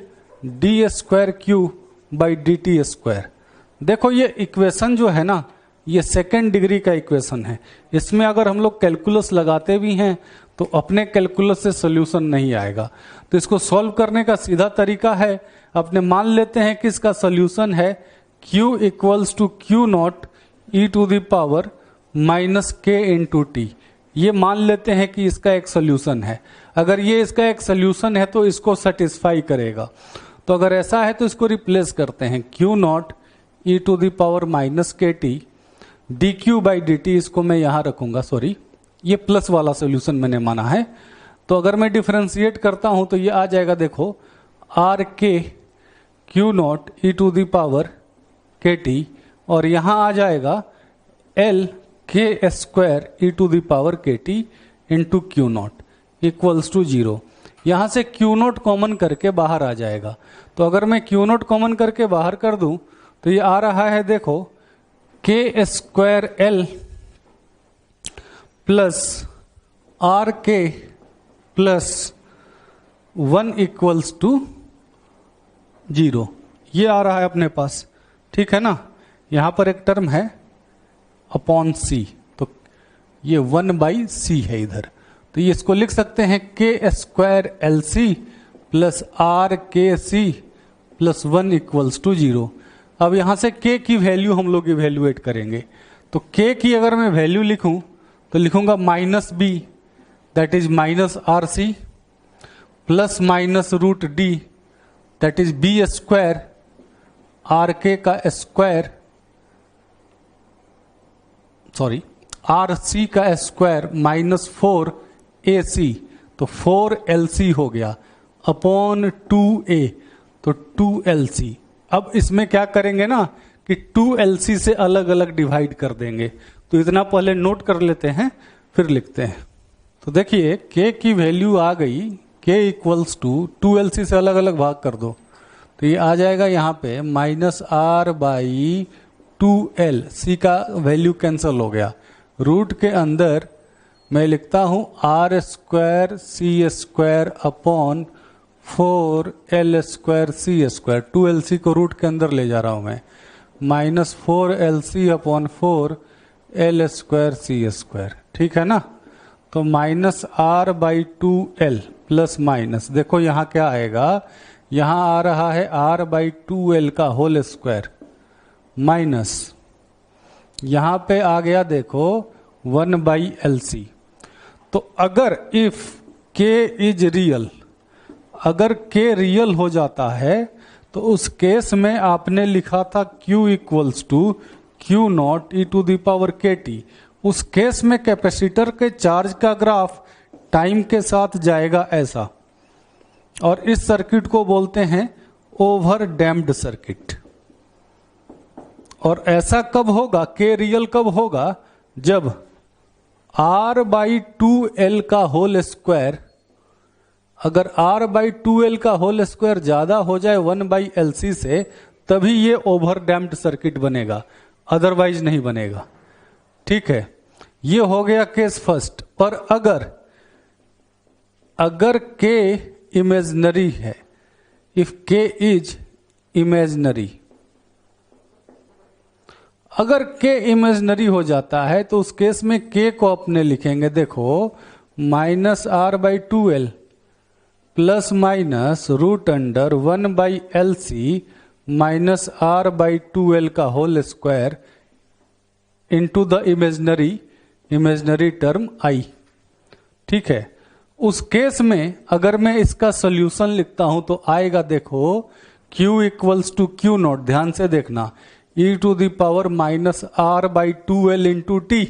d² Q/dt²। देखो ये इक्वेशन जो है ना ये सेकेंड डिग्री का इक्वेशन है। इसमें अगर हम लोग कैलकुलस लगाते भी हैं तो अपने कैलकुलस से सोल्यूशन नहीं आएगा। तो इसको सॉल्व करने का सीधा तरीका है, अपने मान लेते हैं कि इसका सोल्यूशन है q equals to Q not E to the power minus K into T. ये मान लेते हैं कि इसका एक सोल्यूशन है। अगर ये इसका एक सोल्यूशन है तो इसको सेटिस्फाई करेगा। तो अगर ऐसा है तो इसको रिप्लेस करते हैं, Q not E to the power minus K T D Q by D T, इसको मैं यहां रखूंगा, सॉरी ये प्लस वाला सोल्यूशन मैंने माना है। तो अगर मैं डिफरेंशिएट करता हूं तो ये आ जाएगा, देखो R K Q not E to the power K T, और यहां आ जाएगा L K square E to the power K T into Q naught equals to 0। यहां से क्यू नॉट कॉमन करके बाहर आ जाएगा। तो अगर मैं क्यू नॉट कॉमन करके बाहर कर दूं तो ये आ रहा है, देखो के स्क्वायर एल प्लस आर के प्लस 1 इक्वल्स टू 0। ये आ रहा है अपने पास, ठीक है ना। यहां पर एक टर्म है अपॉन सी, तो ये 1/c है इधर। तो ये इसको लिख सकते हैं K square L C plus R K C plus 1 equals to 0। अब यहां से k की वैल्यू हम लोग इवेल्युएट करेंगे। तो k की अगर मैं वैल्यू लिखूं तो लिखूंगा minus B, that is minus R C, plus minus root D, that is B square R K का स्क्वायर, सॉरी आर सी का स्क्वायर माइनस 4ac, तो 4lc हो गया अपॉन 2a, तो 2lc। अब इसमें क्या करेंगे ना कि 2lc से अलग अलग डिवाइड कर देंगे। तो इतना पहले नोट कर लेते हैं फिर लिखते हैं। तो देखिए k की वैल्यू आ गई, k इक्वल्स टू 2lc से अलग अलग भाग कर दो तो ये आ जाएगा यहाँ पे minus R by 2l, c का वैल्यू कैंसिल हो गया। रूट के अंदर मैं लिखता हूं R square C square upon 4l square C square, 2lc को रूट के अंदर ले जा रहा हूं मैं, minus 4lc upon 4l square C square, ठीक है ना। तो minus R by 2l plus minus, देखो यहाँ क्या आएगा, यहाँ आ रहा है आर बाई 2l का होल स्क्वायर माइनस, यहाँ पे आ गया देखो 1/lc। तो अगर इफ k इज रियल, अगर k रियल हो जाता है तो उस केस में आपने लिखा था q equals to Q not E to the power K T. उस केस में कैपेसिटर के चार्ज का ग्राफ टाइम के साथ जाएगा ऐसा, और इस सर्किट को बोलते हैं ओवर डैम्प्ड सर्किट। और ऐसा कब होगा, के रियल कब होगा, जब r बाई 2l का होल स्क्वायर, अगर r बाई 2l का होल स्क्वायर ज्यादा हो जाए 1/lc से, तभी ये ओवर डैम्प्ड सर्किट बनेगा, अदरवाइज नहीं बनेगा, ठीक है। ये हो गया केस फर्स्ट। पर अगर k इमेजनरी है, इफ k इज इमेजनरी, अगर k इमेजनरी हो जाता है तो उस केस में k को अपने लिखेंगे, देखो minus R by 2l plus minus root under 1/lc minus R by 2l का whole square into the imaginary term i, ठीक है। उस केस में अगर मैं इसका सोल्यूशन लिखता हूं तो आएगा, देखो q equals to Q naught, ध्यान से देखना, e to the power minus R by 2l into T,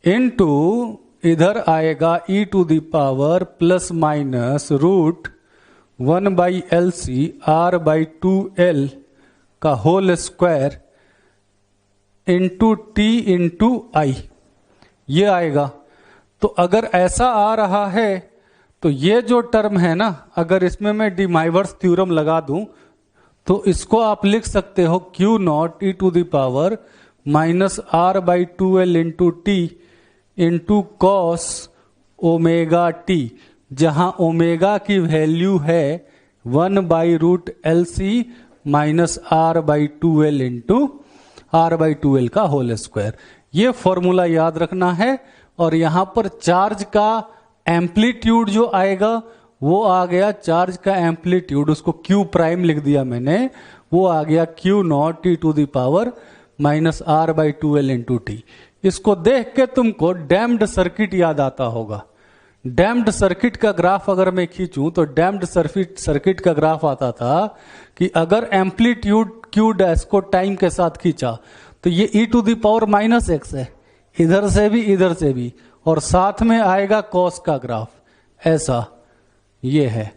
into इधर आएगा e to the power plus minus root 1/lc r by 2l का whole square into T into I, ये आएगा। तो अगर ऐसा आ रहा है तो ये जो टर्म है ना, अगर इसमें मैं डिमाइवर्स थ्योरम लगा दूं तो इसको आप लिख सकते हो Q not E to the power minus R by 2l into T into cos omega T, जहां ओमेगा की वैल्यू है 1/√LC minus R by 2l into r/2l का होल स्क्वायर। ये फॉर्मूला याद रखना है। और यहां पर चार्ज का एम्पलीट्यूड जो आएगा वो आ गया, चार्ज का एम्पलीट्यूड, उसको Q प्राइम लिख दिया मैंने, वो आ गया Q0 T⁻⁻r/2l × t। इसको देख के तुमको डैम्ड सर्किट याद आता होगा। डैम्ड सर्किट का ग्राफ अगर मैं खींचूं तो डैम्ड सर्किट का ग्राफ आता था कि अगर एम्पलीट्यूड Q' को टाइम के साथ खींचा तो ये e⁻⁻x है, इधर से भी, और साथ में आएगा कॉस का ग्राफ, ऐसा ये है।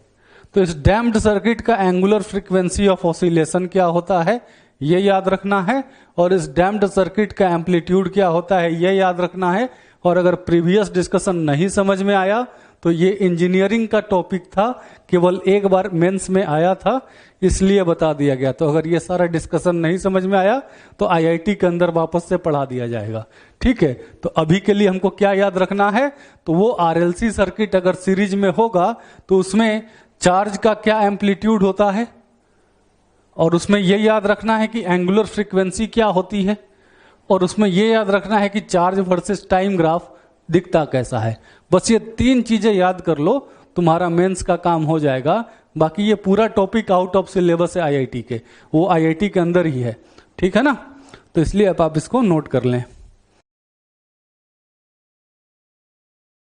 तो इस डैम्ड सर्किट का एंगुलर फ्रीक्वेंसी ऑफ ऑसिलेशन क्या होता है ये याद रखना है, और इस डैम्ड सर्किट का एम्पलीट्यूड क्या होता है ये याद रखना है। और अगर प्रीवियस डिस्कशन नहीं समझ में आया तो ये इंजीनियरिंग का टॉपिक था, केवल एक बार मेंस में आया था इसलिए बता दिया गया। तो अगर ये सारा डिस्कशन नहीं समझ में आया तो आईआईटी के अंदर वापस से पढ़ा दिया जाएगा, ठीक है। तो अभी के लिए हमको क्या याद रखना है, तो वो आरएलसी सर्किट अगर सीरीज में होगा तो उसमें चार्ज का क्या एम्पलीट्यूड होता है, और उसमें यह याद रखना है कि एंगुलर फ्रीक्वेंसी क्या होती है, और उसमें यह याद रखना है कि चार्ज वर्सेस टाइम ग्राफ दिखता कैसा है। बस ये 3 चीजें याद कर लो, तुम्हारा मेंस का काम हो जाएगा। बाकी ये पूरा टॉपिक आउट ऑफ सिलेबस है आईआईटी के, वो आईआईटी के अंदर ही है, ठीक है ना। तो इसलिए अब आप इसको नोट कर लें।